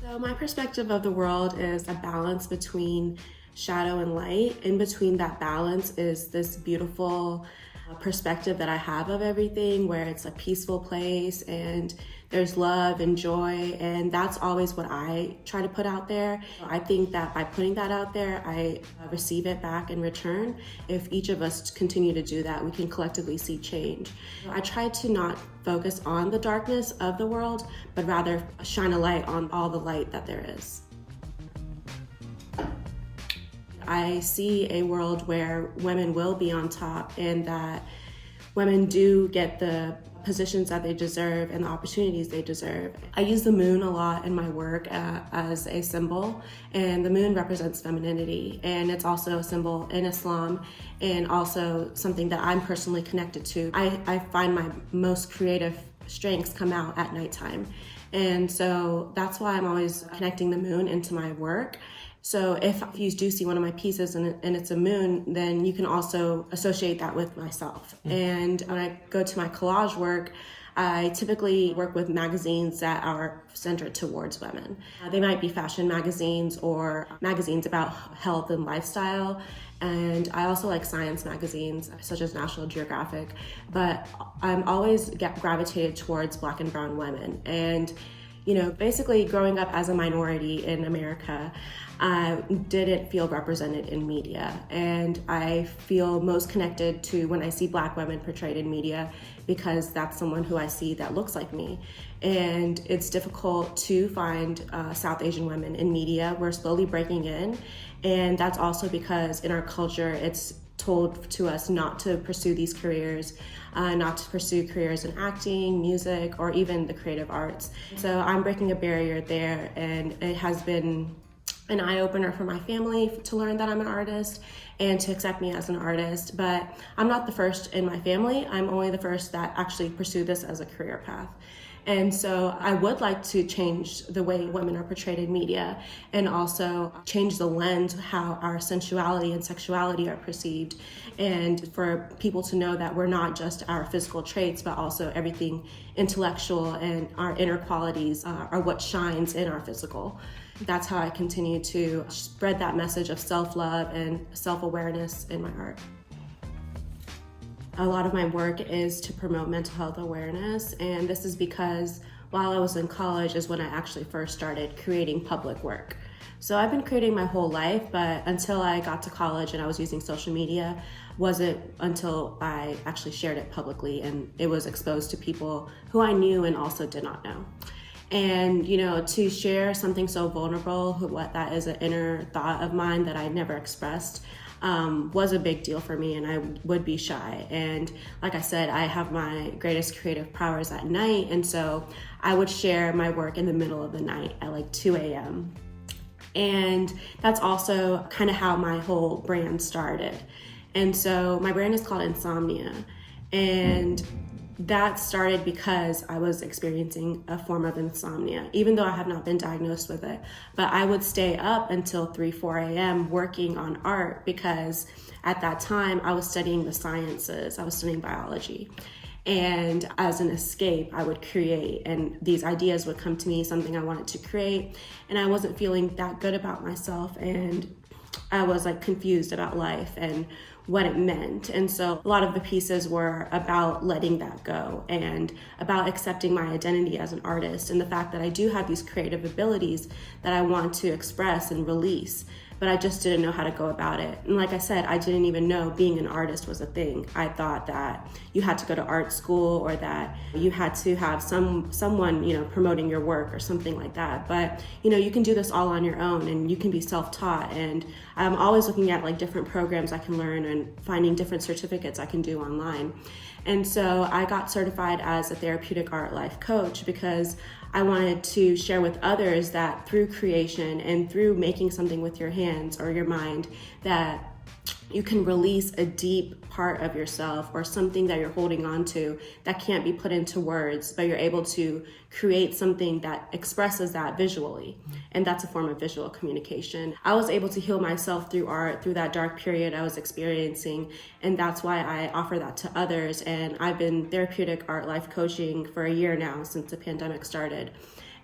So my perspective of the world is a balance between shadow and light. In between that balance is this beautiful perspective that I have of everything, where it's a peaceful place and there's love and joy, and that's always what I try to put out there. I think that by putting that out there, I receive it back in return. If each of us continue to do that, we can collectively see change. I try to not focus on the darkness of the world, but rather shine a light on all the light that there is. I see a world where women will be on top and that women do get the positions that they deserve and the opportunities they deserve. I use the moon a lot in my work as a symbol, and the moon represents femininity, and it's also a symbol in Islam and also something that I'm personally connected to. I find my most creative strengths come out at nighttime, and so that's why I'm always connecting the moon into my work. So if you do see one of my pieces and it's a moon, then you can also associate that with myself. And when I go to my collage work, I typically work with magazines that are centered towards women. They might be fashion magazines or magazines about health and lifestyle. And I also like science magazines, such as National Geographic. But I'm always gravitated towards Black and brown women. And you know, basically growing up as a minority in America, I didn't feel represented in media. And I feel most connected to when I see Black women portrayed in media, because that's someone who I see that looks like me. And it's difficult to find South Asian women in media. We're slowly breaking in. And that's also because in our culture, it's told to us not to pursue these careers, not to pursue careers in acting, music, or even the creative arts. So I'm breaking a barrier there, and it has been an eye-opener for my family to learn that I'm an artist and to accept me as an artist. But I'm not the first in my family. I'm only the first that actually pursue this as a career path. And so I would like to change the way women are portrayed in media and also change the lens how our sensuality and sexuality are perceived, and for people to know that we're not just our physical traits, but also everything intellectual and our inner qualities are what shines in our physical. That's how I continue to spread that message of self-love and self-awareness in my art. A lot of my work is to promote mental health awareness, and this is because while I was in college is when I actually first started creating public work. So I've been creating my whole life, but until I got to college and I was using social media, wasn't until I actually shared it publicly and it was exposed to people who I knew and also did not know. And, you know, to share something so vulnerable, what that is an inner thought of mine that I never expressed, was a big deal for me, and I would be shy. And like I said, I have my greatest creative powers at night, and so I would share my work in the middle of the night at like 2 a.m. And that's also kind of how my whole brand started. And so my brand is called Insomnia, and that started because I was experiencing a form of insomnia, even though I have not been diagnosed with it. But I would stay up until 3, 4 a.m. working on art because at that time I was studying the sciences, I was studying biology. And as an escape, I would create, and these ideas would come to me, something I wanted to create, and I wasn't feeling that good about myself, and I was like confused about life and what it meant. And so a lot of the pieces were about letting that go and about accepting my identity as an artist and the fact that I do have these creative abilities that I want to express and release, but I just didn't know how to go about it. And like I said, I didn't even know being an artist was a thing. I thought that you had to go to art school or that you had to have someone, you know, promoting your work or something like that. But, you know, you can do this all on your own and you can be self-taught. And I'm always looking at like different programs I can learn and finding different certificates I can do online. And so I got certified as a therapeutic art life coach because I wanted to share with others that through creation and through making something with your hands or your mind, that you can release a deep part of yourself or something that you're holding on to that can't be put into words, but you're able to create something that expresses that visually. And that's a form of visual communication. I was able to heal myself through art, through that dark period I was experiencing. And that's why I offer that to others. And I've been therapeutic art life coaching for a year now since the pandemic started.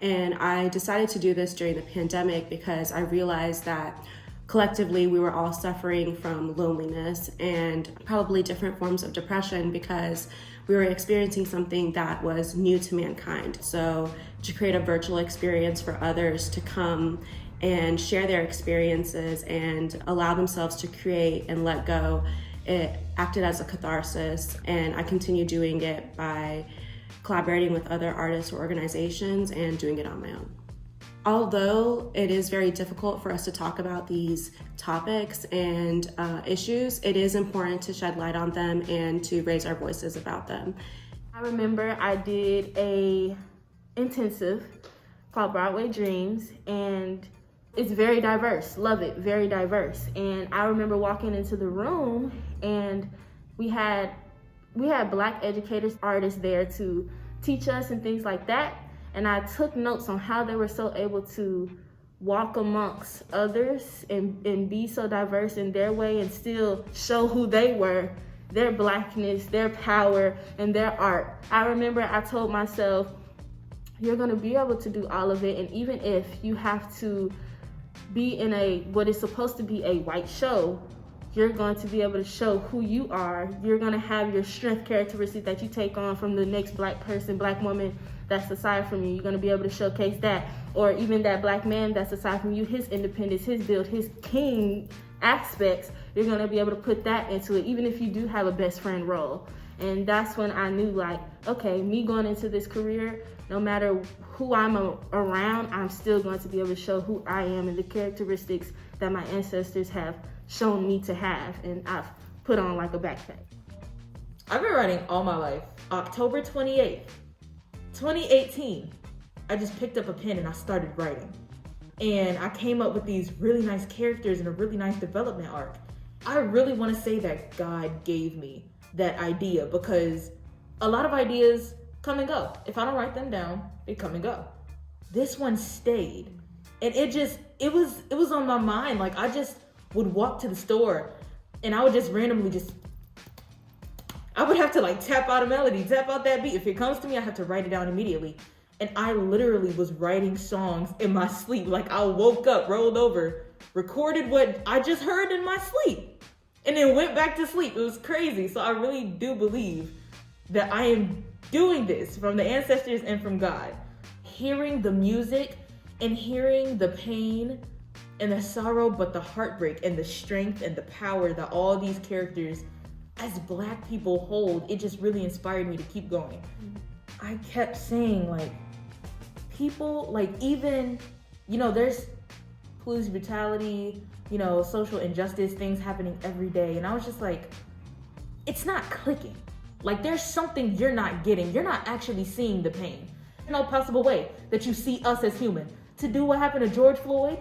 And I decided to do this during the pandemic because I realized that collectively, we were all suffering from loneliness and probably different forms of depression because we were experiencing something that was new to mankind. So to create a virtual experience for others to come and share their experiences and allow themselves to create and let go, it acted as a catharsis. And I continue doing it by collaborating with other artists or organizations and doing it on my own. Although it is very difficult for us to talk about these topics and issues, it is important to shed light on them and to raise our voices about them. I remember I did a intensive called Broadway Dreams, and it's very diverse. Love it, very diverse. And I remember walking into the room, and we had Black educators, artists there to teach us and things like that. And I took notes on how they were so able to walk amongst others and be so diverse in their way and still show who they were, their Blackness, their power, and their art. I remember I told myself, you're gonna be able to do all of it, and even if you have to be in what is supposed to be a white show, you're going to be able to show who you are. You're gonna have your strength characteristics that you take on from the next Black person, Black woman that's aside from you. You're gonna be able to showcase that. Or even that Black man that's aside from you, his independence, his build, his king aspects, you're gonna be able to put that into it, even if you do have a best friend role. And that's when I knew, like, okay, me going into this career, no matter who I'm around, I'm still going to be able to show who I am and the characteristics that my ancestors have shown me to have, and I've put on like a backpack. I've been writing all my life. October 28th, 2018, I just picked up a pen and I started writing. And I came up with these really nice characters and a really nice development arc. I really want to say that God gave me that idea, because a lot of ideas come and go. If I don't write them down, they come and go. This one stayed. And it was on my mind. Like, I just would walk to the store and I would just randomly I would have to like tap out a melody, tap out that beat. If it comes to me, I have to write it down immediately. And I literally was writing songs in my sleep. Like, I woke up, rolled over, recorded what I just heard in my sleep, and then went back to sleep. It was crazy. So I really do believe that I am doing this from the ancestors and from God. Hearing the music and hearing the pain and the sorrow, but the heartbreak and the strength and the power that all these characters as Black people hold, it just really inspired me to keep going. I kept saying, like, people, like, even, there's police brutality, social injustice, things happening every day. And I was just like, it's not clicking. Like, there's something you're not getting. You're not actually seeing the pain. There's no possible way that you see us as human. To do what happened to George Floyd,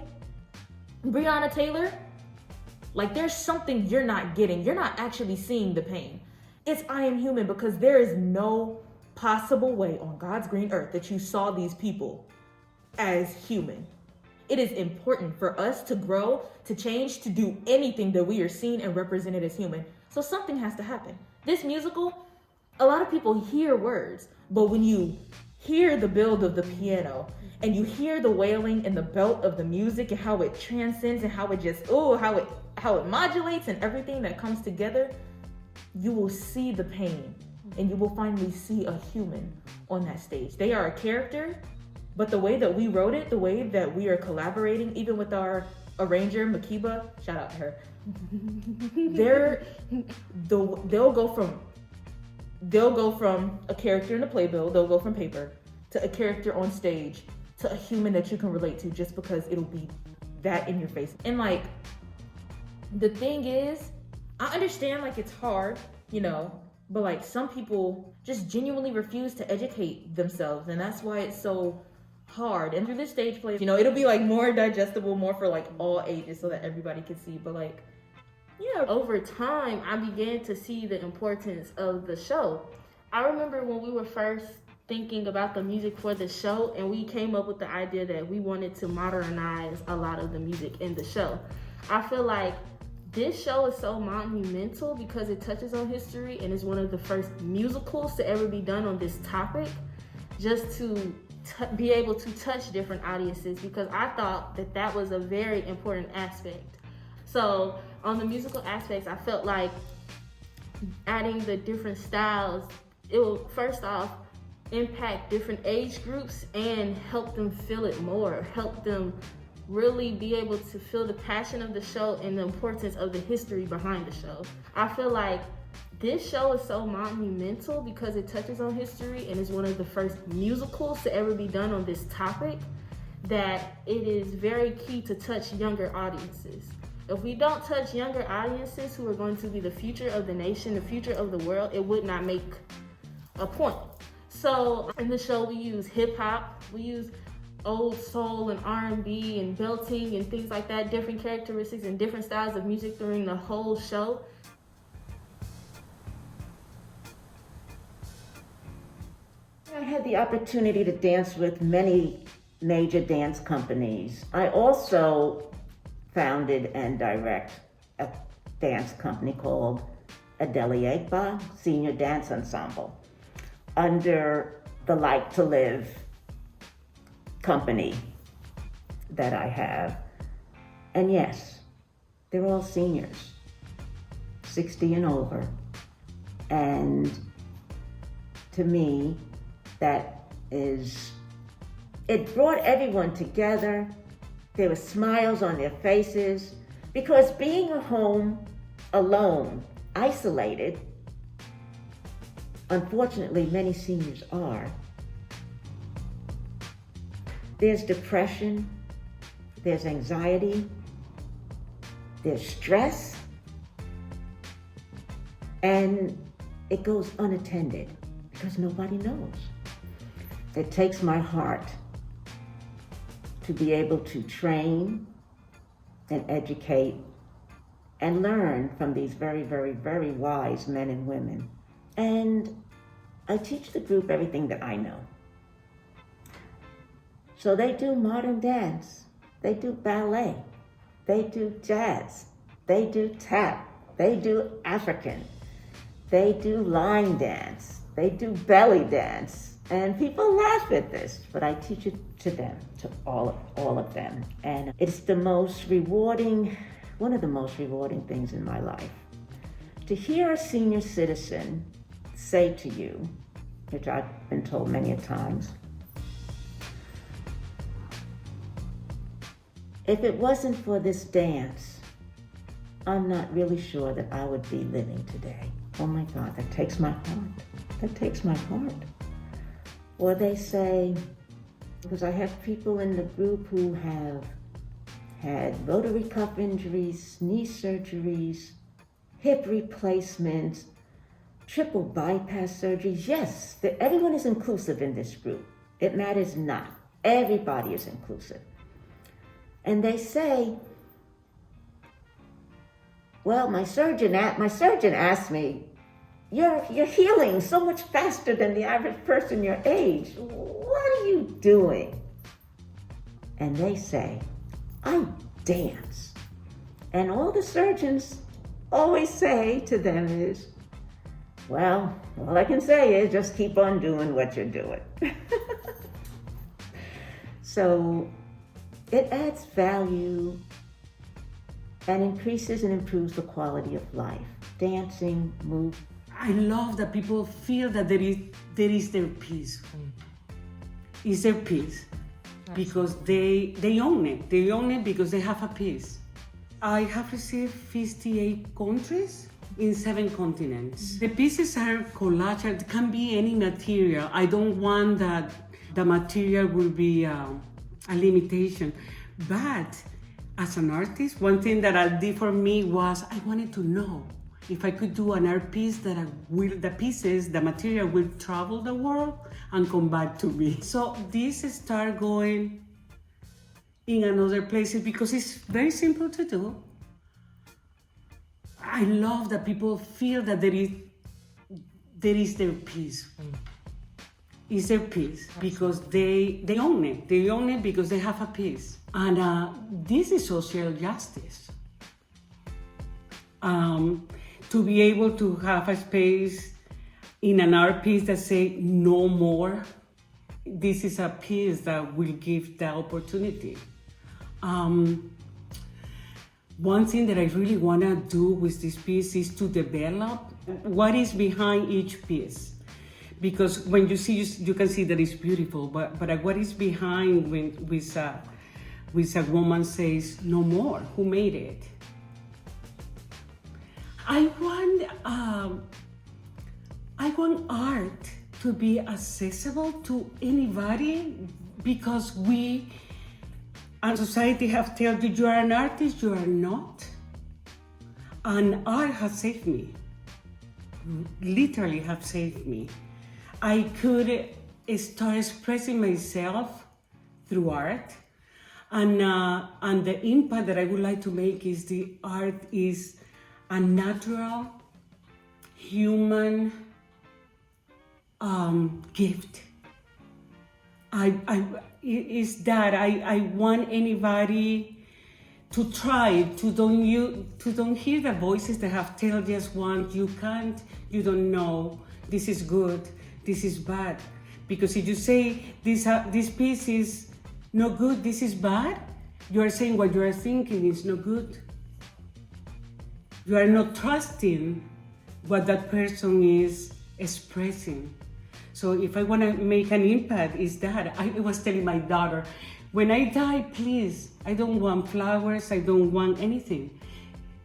Breonna Taylor, like, there's something you're not getting. You're not actually seeing the pain. It's I am human, because there is no possible way on God's green earth that you saw these people as human. It is important for us to grow, to change, to do anything that we are seen and represented as human. So something has to happen. This musical, a lot of people hear words, but when you hear the build of the piano and you hear the wailing and the belt of the music and how it transcends and how it just, how it modulates and everything that comes together, you will see the pain and you will finally see a human on that stage. They are a character, but the way that we wrote it, the way that we are collaborating, even with our arranger, Makiba, shout out to her, they'll go from a character in a playbill, they'll go from paper, to a character on stage, to a human that you can relate to, just because it'll be that in your face. And like, the thing is, I understand, like, it's hard, but like, some people just genuinely refuse to educate themselves, and that's why it's so hard. And through this stage play, you know, it'll be like more digestible, more for like all ages so that everybody can see. But like, yeah, Over time, I began to see the importance of the show. I remember when we were first thinking about the music for the show, and we came up with the idea that we wanted to modernize a lot of the music in the show. I feel like this show is so monumental because it touches on history and is one of the first musicals to ever be done on this topic, just to be able to touch different audiences, because I thought that that was a very important aspect. So on the musical aspects, I felt like adding the different styles, it will first off impact different age groups and help them feel it more, help them really be able to feel the passion of the show and the importance of the history behind the show. I feel like this show is so monumental because it touches on history and is one of the first musicals to ever be done on this topic, that it is very key to touch younger audiences. If we don't touch younger audiences who are going to be the future of the nation, the future of the world, it would not make a point. So in the show, we use hip hop, we use old soul and R&B and belting and things like that, different characteristics and different styles of music during the whole show. I had the opportunity to dance with many major dance companies. I also founded and direct a dance company called Adeliegba Senior Dance Ensemble under the Like to Live company that I have. And yes, they're all seniors, 60 and over. And to me, it brought everyone together. There were smiles on their faces, because being at home alone, isolated, unfortunately many seniors are, there's depression, there's anxiety, there's stress, and it goes unattended because nobody knows. It takes my heart to be able to train and educate and learn from these very, very, very wise men and women. And I teach the group everything that I know. So they do modern dance, they do ballet, they do jazz, they do tap, they do African, they do line dance, they do belly dance. And people laugh at this, but I teach it to them, to all of them. And it's the most rewarding, one of the most rewarding things in my life. To hear a senior citizen say to you, which I've been told many a times, if it wasn't for this dance, I'm not really sure that I would be living today. Oh my God, that takes my heart. That takes my heart. Or they say, because I have people in the group who have had rotary cuff injuries, knee surgeries, hip replacements, triple bypass surgeries. Yes, everyone is inclusive in this group. It matters not. Everybody is inclusive. And they say, well, my surgeon asked me, you're healing so much faster than the average person your age. What are you doing? And they say, I dance. And all the surgeons always say to them is, well, all I can say is just keep on doing what you're doing. So it adds value and increases and improves the quality of life. Dancing, move. I love that people feel that there is their peace. It's their peace. Because they own it. They own it because they have a peace. I have received 58 countries in 7 continents. The pieces are collage. It can be any material. I don't want that the material will be a limitation. But as an artist, one thing that I did for me was I wanted to know if I could do an art piece that the material will travel the world and come back to me. So this start going in another places because it's very simple to do. I love that people feel that there is their peace. It's their peace because they own it. They own it because they have a peace. And this is social justice. To be able to have a space in an art piece that say no more, this is a piece that will give the opportunity. One thing that I really want to do with this piece is to develop what is behind each piece. Because when you see, you can see that it's beautiful, but what is behind with a woman says no more, who made it? I want art to be accessible to anybody because we and society have told you you are an artist, you are not. And art has saved me, literally have saved me. I could start expressing myself through art, and the impact that I would like to make is the art is a natural human gift. I want anybody to try to don't hear the voices that have told just once you can't, you don't know, this is good, this is bad. Because if you say this piece is no good, this is bad, you are saying what you are thinking is no good. You are not trusting what that person is expressing. So if I want to make an impact, is that I was telling my daughter, when I die, please, I don't want flowers, I don't want anything.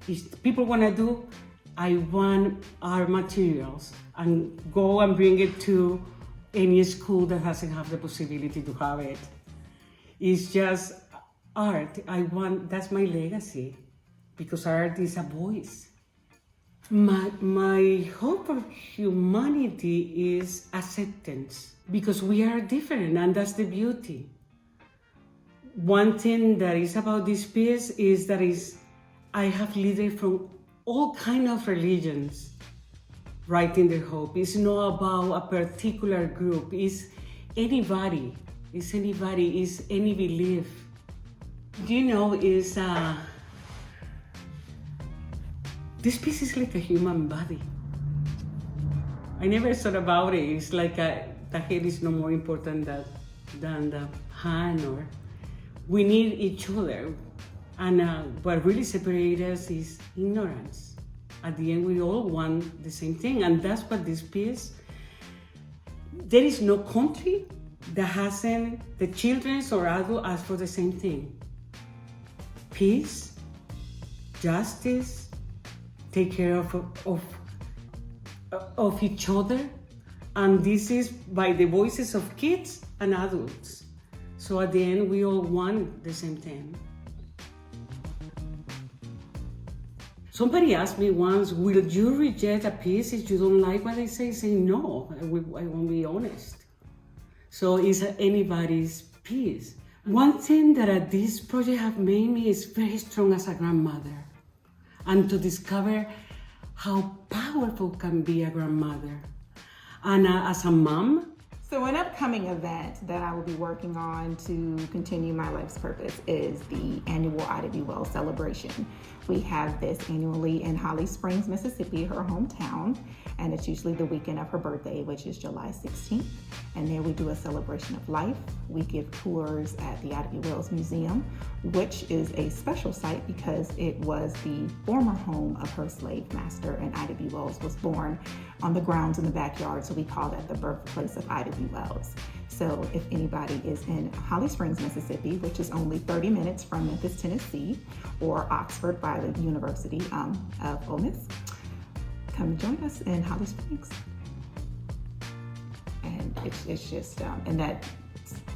If people want to do, I want art materials and go and bring it to any school that doesn't have the possibility to have it. It's just art. That's my legacy, because art is a voice. My hope for humanity is acceptance, because we are different, and that's the beauty. One thing that is about this piece is that I have leaders from all kinds of religions writing their hope. It's not about a particular group. It's anybody. It's anybody. It's any belief. This piece is like a human body. I never thought about it. It's like the head is no more important than the hand. Or we need each other. And what really separates us is ignorance. At the end, we all want the same thing. And that's what this piece, there is no country that hasn't, the children or adults ask for the same thing. Peace, justice, take care of each other. And this is by the voices of kids and adults. So at the end, we all want the same thing. Somebody asked me once, will you reject a piece if you don't like what they say? Say no, I won't be honest. So it's anybody's piece. One thing that this project have made me is very strong as a grandmother, and to discover how powerful can be a grandmother. And as a mom. So an upcoming event that I will be working on to continue my life's purpose is the annual Ida B. Wells celebration. We have this annually in Holly Springs, Mississippi, her hometown, and it's usually the weekend of her birthday, which is July 16th. And there we do a celebration of life. We give tours at the Ida B. Wells Museum, which is a special site because it was the former home of her slave master, and Ida B. Wells was born on the grounds in the backyard, so we call that the birthplace of Ida B. Wells. So if anybody is in Holly Springs, Mississippi, which is only 30 minutes from Memphis, Tennessee, or Oxford by the University of Ole Miss, come join us in Holly Springs. And it's just, and that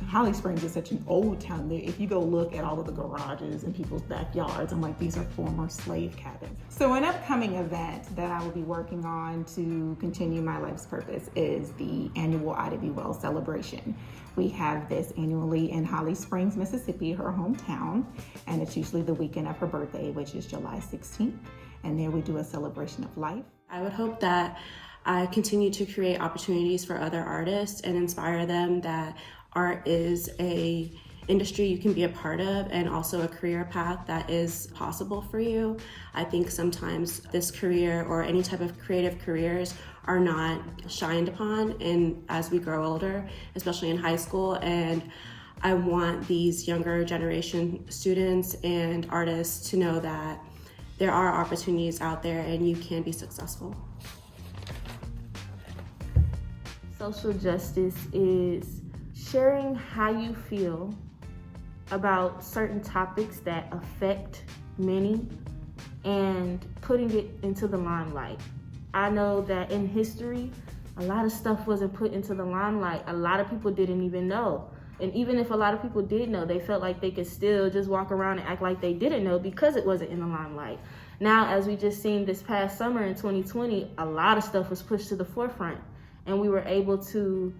Holly Springs is such an old town. If you go look at all of the garages and people's backyards, I'm like, these are former slave cabins. So an upcoming event that I will be working on to continue my life's purpose is the annual Ida B Wells celebration. We have this annually in Holly Springs, Mississippi, her hometown, and it's usually the weekend of her birthday, which is July 16th. And there we do a celebration of life. I would hope that I continue to create opportunities for other artists and inspire them that art is a industry you can be a part of and also a career path that is possible for you. I think sometimes this career or any type of creative careers are not shined upon as we grow older, especially in high school. And I want these younger generation students and artists to know that there are opportunities out there and you can be successful. Social justice is sharing how you feel about certain topics that affect many and putting it into the limelight. I know that in history, a lot of stuff wasn't put into the limelight. A lot of people didn't even know. And even if a lot of people did know, they felt like they could still just walk around and act like they didn't know because it wasn't in the limelight. Now, as we just seen this past summer in 2020, a lot of stuff was pushed to the forefront. And we were able to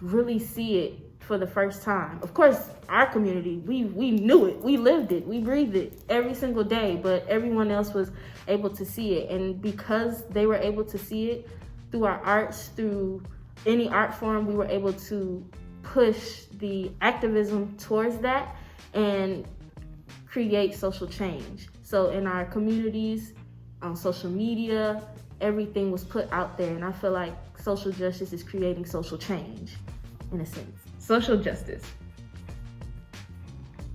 really see it for the first time. Of course, our community, we knew it, we lived it, we breathed it every single day, but everyone else was able to see it. And because they were able to see it through our arts, through any art form, we were able to push the activism towards that and create social change. So in our communities, on social media, everything was put out there, and I feel like social justice is creating social change, in a sense. Social justice.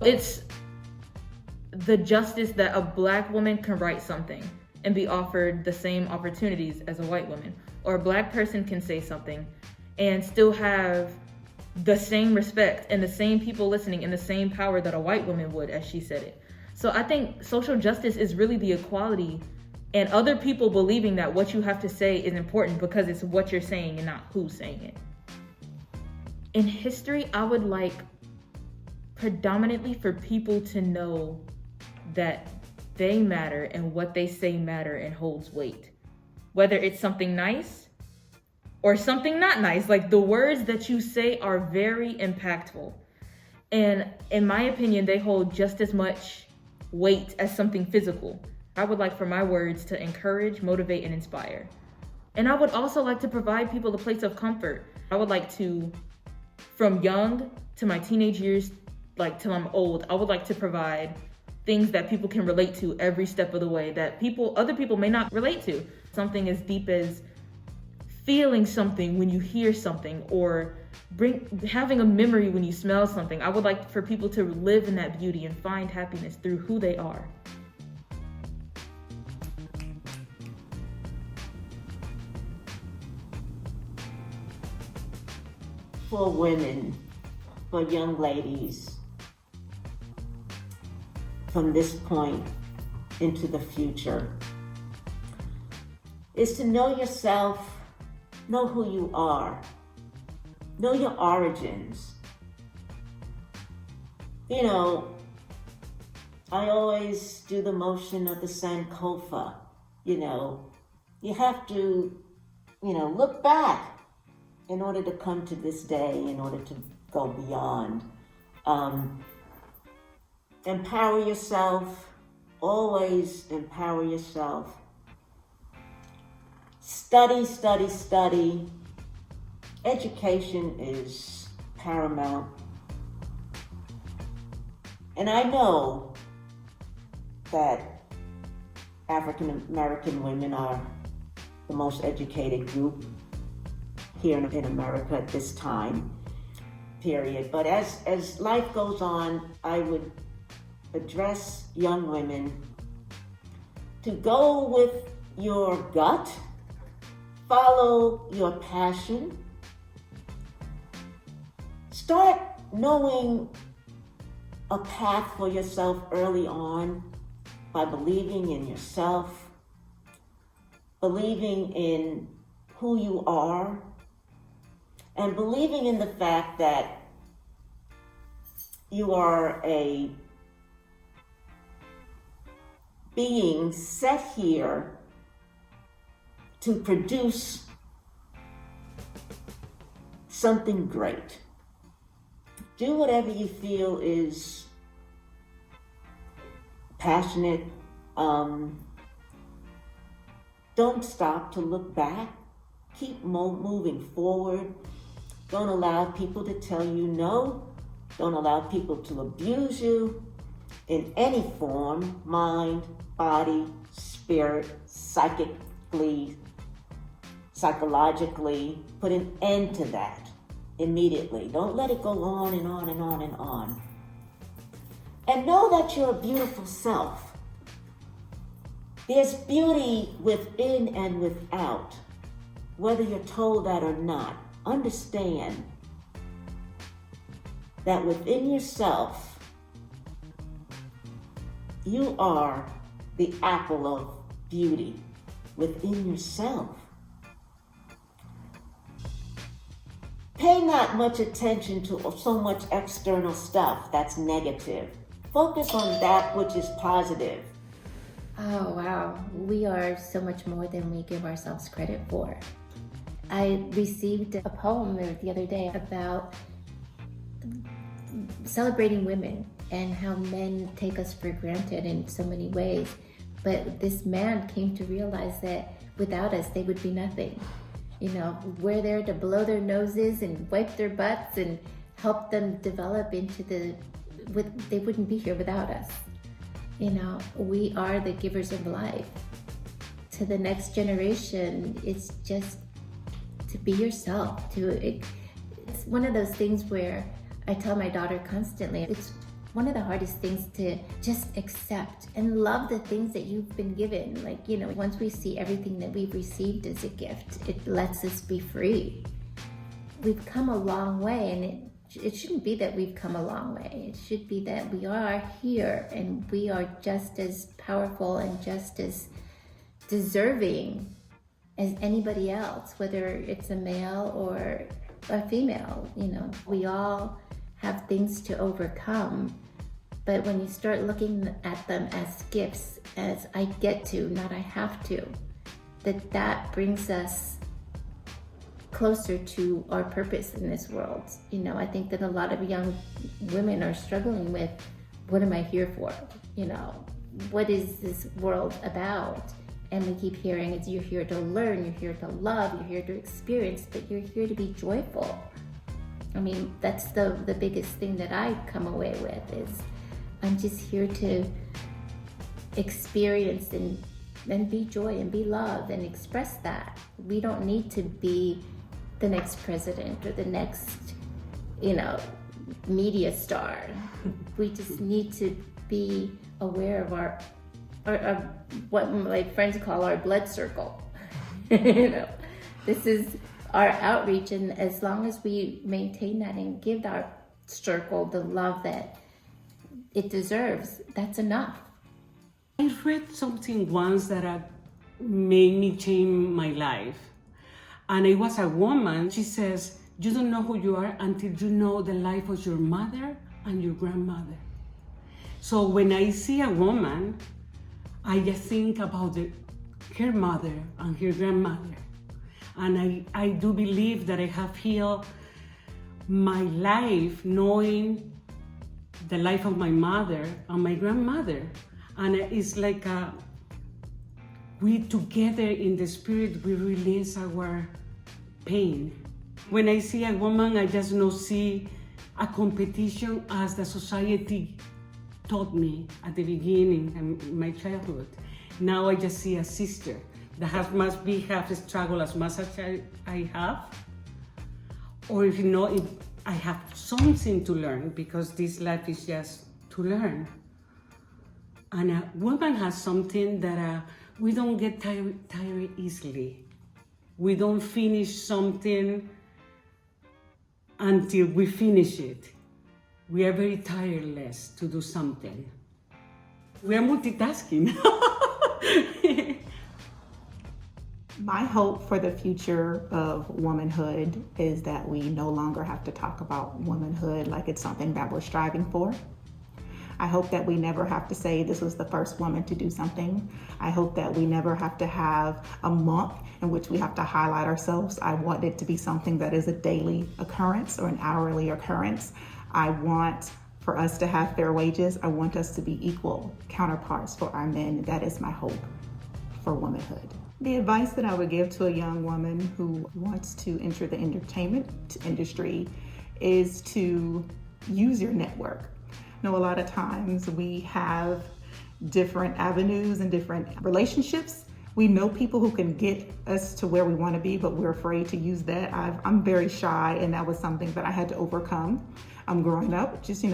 It's the justice that a Black woman can write something and be offered the same opportunities as a white woman, or a Black person can say something and still have the same respect and the same people listening and the same power that a white woman would as she said it. So I think social justice is really the equality and other people believing that what you have to say is important because it's what you're saying and not who's saying it. In history, I would like predominantly for people to know that they matter and what they say matter and holds weight. Whether it's something nice or something not nice, like the words that you say are very impactful. And in my opinion, they hold just as much weight as something physical. I would like for my words to encourage, motivate, and inspire. And I would also like to provide people a place of comfort. I would like to, from young to my teenage years, like till I'm old, I would like to provide things that people can relate to every step of the way that other people may not relate to. Something as deep as feeling something when you hear something, or having a memory when you smell something. I would like for people to live in that beauty and find happiness through who they are. For women, for young ladies, from this point into the future, is to know yourself, know who you are, know your origins. You know, I always do the motion of the Sankofa. You know, you have to, look back in order to come to this day, in order to go beyond. Empower yourself, always empower yourself. Study, study, study. Education is paramount. And I know that African American women are the most educated group here in America at this time, period. But as life goes on, I would address young women to go with your gut, follow your passion, start knowing a path for yourself early on by believing in yourself, believing in who you are, and believing in the fact that You are a being set here to produce something great. Do whatever you feel is passionate. Don't stop to look back. Keep moving forward. Don't allow people to tell you no. Don't allow people to abuse you in any form, mind, body, spirit, psychically, psychologically. Put an end to that immediately. Don't let it go on and on and on and on. And know that you're a beautiful self. There's beauty within and without, whether you're told that or not. Understand that within yourself, you are the apple of beauty within yourself. Pay not much attention to so much external stuff that's negative. Focus on that which is positive. Oh, wow. We are so much more than we give ourselves credit for. I received a poem the other day about celebrating women and how men take us for granted in so many ways. But this man came to realize that without us, they would be nothing. You know, we're there to blow their noses and wipe their butts and help them develop into they wouldn't be here without us. You know, we are the givers of life. To the next generation, it's just to be yourself. It's one of those things where I tell my daughter constantly, it's one of the hardest things to just accept and love the things that you've been given. Like, you know, once we see everything that we've received as a gift, it lets us be free. We've come a long way, and it shouldn't be that we've come a long way. It should be that we are here and we are just as powerful and just as deserving as anybody else, whether it's a male or a female. You know, we all have things to overcome, but when you start looking at them as gifts, as I get to, not I have to, that brings us closer to our purpose in this world. You know, I think that a lot of young women are struggling with, what am I here for? You know, what is this world about? And we keep hearing it's you're here to learn, you're here to love, you're here to experience, but you're here to be joyful. I mean, that's the biggest thing that I come away with is I'm just here to experience and be joy and be love and express that. We don't need to be the next president or the next, you know, media star. We just need to be aware of our what my friends call our blood circle. You know, this is our outreach, and as long as we maintain that and give our circle the love that it deserves, that's enough. I read something once that made me change my life. And it was a woman. She says, you don't know who you are until you know the life of your mother and your grandmother. So when I see a woman, I just think about her mother and her grandmother. And I do believe that I have healed my life knowing the life of my mother and my grandmother. And it's like we together in the spirit, we release our pain. When I see a woman, I just don't see a competition as the society taught me at the beginning in my childhood. Now I just see a sister that must have struggled as much as I have. Or if I have something to learn, because this life is just to learn. And a woman has something that we don't get tired easily. We don't finish something until we finish it. We are very tireless to do something. We are multitasking. My hope for the future of womanhood is that we no longer have to talk about womanhood like it's something that we're striving for. I hope that we never have to say this was the first woman to do something. I hope that we never have to have a month in which we have to highlight ourselves. I want it to be something that is a daily occurrence or an hourly occurrence. I want for us to have fair wages. I want us to be equal counterparts for our men. That is my hope for womanhood. The advice that I would give to a young woman who wants to enter the entertainment industry is to use your network. You know, a lot of times we have different avenues and different relationships. We know people who can get us to where we want to be, but we're afraid to use that. I'm very shy, and that was something that I had to overcome. I'm growing up, just,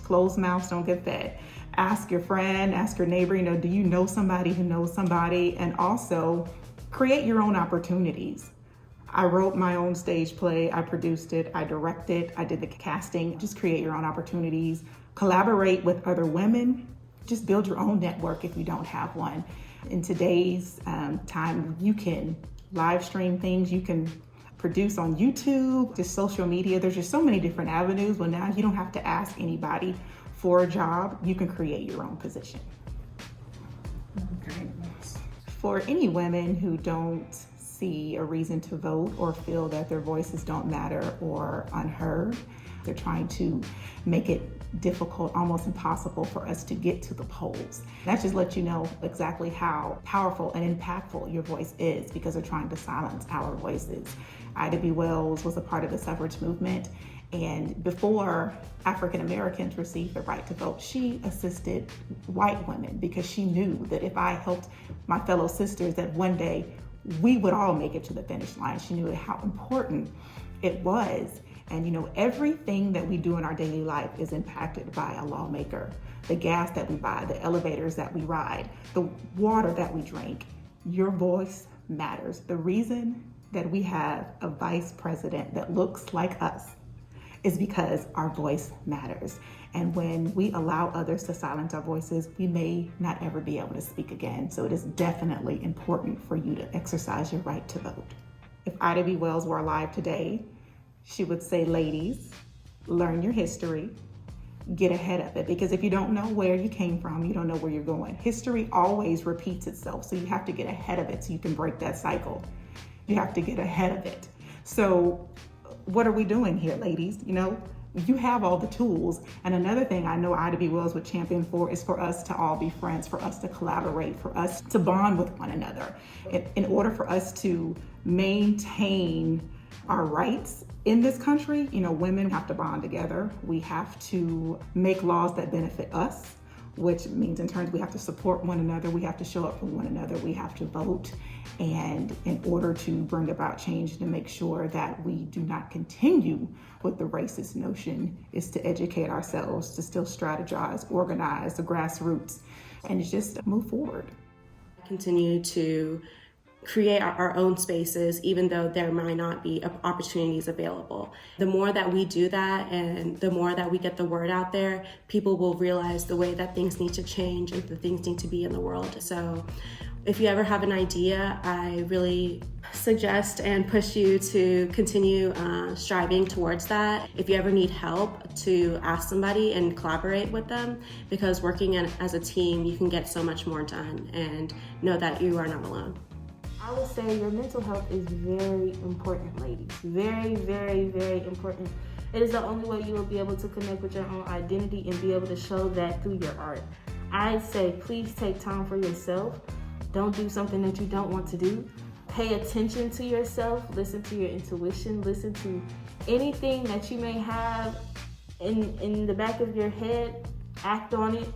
closed mouths don't get fed. Ask your friend, ask your neighbor, do you know somebody who knows somebody? And also create your own opportunities. I wrote my own stage play, I produced it, I directed, I did the casting. Just create your own opportunities, collaborate with other women, just build your own network if you don't have one. In today's time, you can live stream things, you can produce on YouTube, just social media. There's just so many different avenues. Well, now you don't have to ask anybody for a job. You can create your own position. Okay. For any women who don't see a reason to vote or feel that their voices don't matter or unheard, they're trying to make it difficult, almost impossible for us to get to the polls. That just lets you know exactly how powerful and impactful your voice is, because they're trying to silence our voices. Ida B. Wells was a part of the suffrage movement, and before African Americans received the right to vote, she assisted white women because she knew that if I helped my fellow sisters, that one day we would all make it to the finish line. She knew how important it was. And everything that we do in our daily life is impacted by a lawmaker. The gas that we buy, the elevators that we ride, the water that we drink. Your voice matters. The reason that we have a vice president that looks like us is because our voice matters. And when we allow others to silence our voices, we may not ever be able to speak again. So it is definitely important for you to exercise your right to vote. If Ida B. Wells were alive today, she would say, ladies, learn your history, get ahead of it. Because if you don't know where you came from, you don't know where you're going. History always repeats itself. So you have to get ahead of it so you can break that cycle. You have to get ahead of it. So what are we doing here, ladies? You have all the tools. And another thing I know Ida B. Wells would champion for is for us to all be friends, for us to collaborate, for us to bond with one another. In order for us to maintain our rights in this country, women have to bond together. We have to make laws that benefit us, which means in turn we have to support one another. We have to show up for one another. We have to vote. And in order to bring about change, to make sure that we do not continue with the racist notion, is to educate ourselves, to still strategize, organize the grassroots, and just move forward. Continue to create our own spaces, even though there might not be opportunities available. The more that we do that and the more that we get the word out there, people will realize the way that things need to change and the things need to be in the world. So if you ever have an idea, I really suggest and push you to continue striving towards that. If you ever need help, to ask somebody and collaborate with them, because working as a team, you can get so much more done, and know that you are not alone. I would say your mental health is very important, ladies. Very, very, very important. It is the only way you will be able to connect with your own identity and be able to show that through your art. I say, please take time for yourself. Don't do something that you don't want to do. Pay attention to yourself. Listen to your intuition. Listen to anything that you may have in the back of your head. Act on it.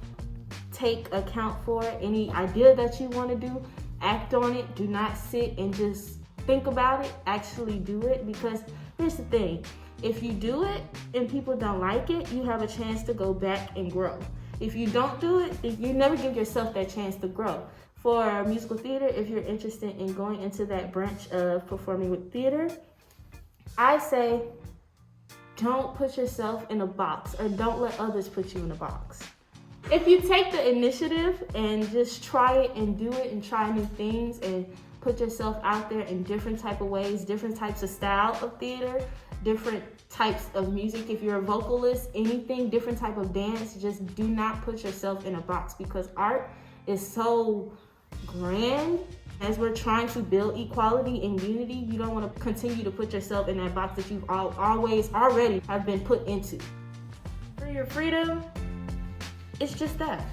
Take account for it. Any idea that you want to do, act on it. Do not sit and just think about it. Actually do it, because here's the thing. If you do it and people don't like it, you have a chance to go back and grow. If you don't do it, you never give yourself that chance to grow. For musical theater, if you're interested in going into that branch of performing with theater, I say don't put yourself in a box, or don't let others put you in a box. If you take the initiative and just try it and do it and try new things and put yourself out there in different type of ways, different types of style of theater, different types of music. If you're a vocalist, anything, different type of dance, just do not put yourself in a box, because art is so grand. As we're trying to build equality and unity, you don't want to continue to put yourself in that box that you've always already have been put into. For your freedom, it's just that.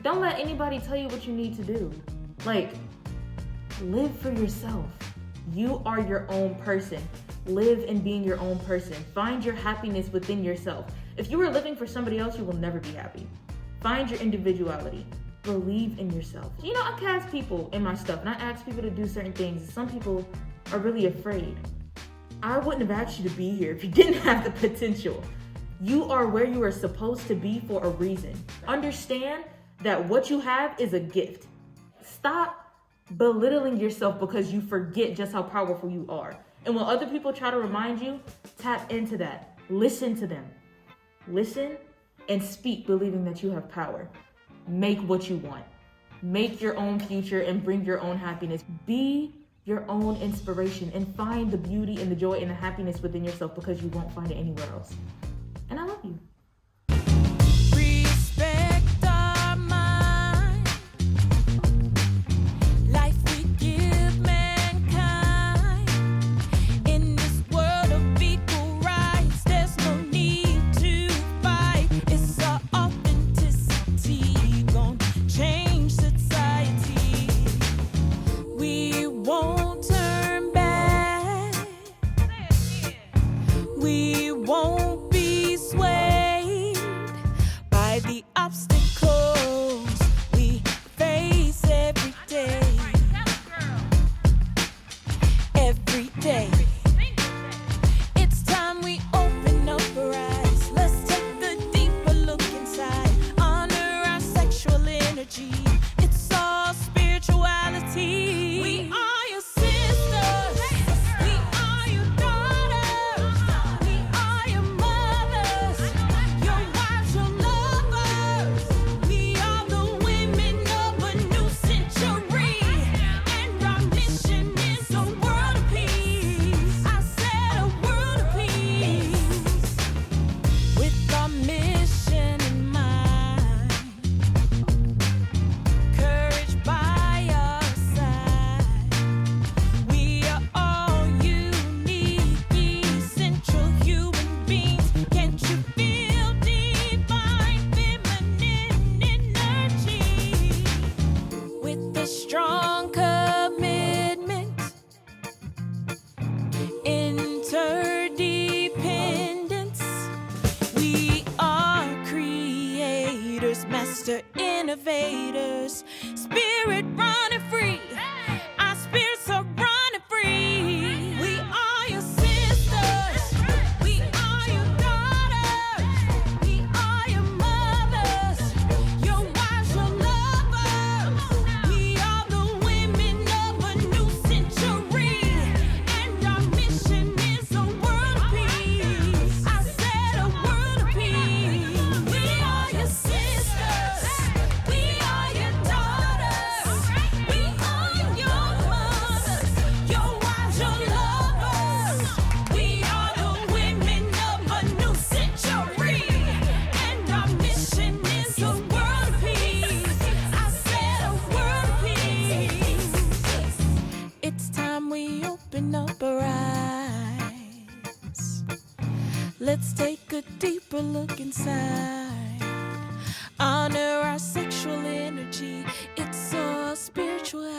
Don't let anybody tell you what you need to do. Like, live for yourself. You are your own person. Live in being your own person. Find your happiness within yourself. If you are living for somebody else, you will never be happy. Find your individuality. Believe in yourself. You know, I cast people in my stuff and I ask people to do certain things, and some people are really afraid. I wouldn't have asked you to be here if you didn't have the potential. You are where you are supposed to be for a reason. Understand that what you have is a gift. Stop belittling yourself because you forget just how powerful you are. And when other people try to remind you, tap into that. Listen to them. Listen and speak, believing that you have power. Make what you want. Make your own future and bring your own happiness. Be your own inspiration and find the beauty and the joy and the happiness within yourself, because you won't find it anywhere else. And I love you. Respect our mind. Life we give mankind. In this world of equal rights, there's no need to fight. It's our authenticity gon' change society. We won't turn back. We won't be swayed by the obstacles we face every day. Every day. It's time we open up our eyes. Let's take the deeper look inside. Honor our sexual energy. It's all spirituality. We are your sisters. We are your daughters. We are your mothers. Your wives, your lovers. We are the women of a new century. And our mission is a world of peace. I said a world of peace. With our mission in mind. Courage by our side. We are all unique, essential human beings. Can't you feel divine feminine energy? With a strong commitment, interdependence, we are creators, master innovators, spirit running free. Our spirits are running free. We are your sisters. We are your daughters. We are your mothers. Your wives, your lovers. We are the women of a new century. And our mission is a world of peace. I said a world of peace. We are your sisters. We are your daughters. We are your mothers. Your wives, your lovers. We are the women of a new century. And our mission is a world of peace. I said a world of peace. It's time we open up our eyes. Let's take a deeper look inside. Honor our sexual energy. It's all spirituality.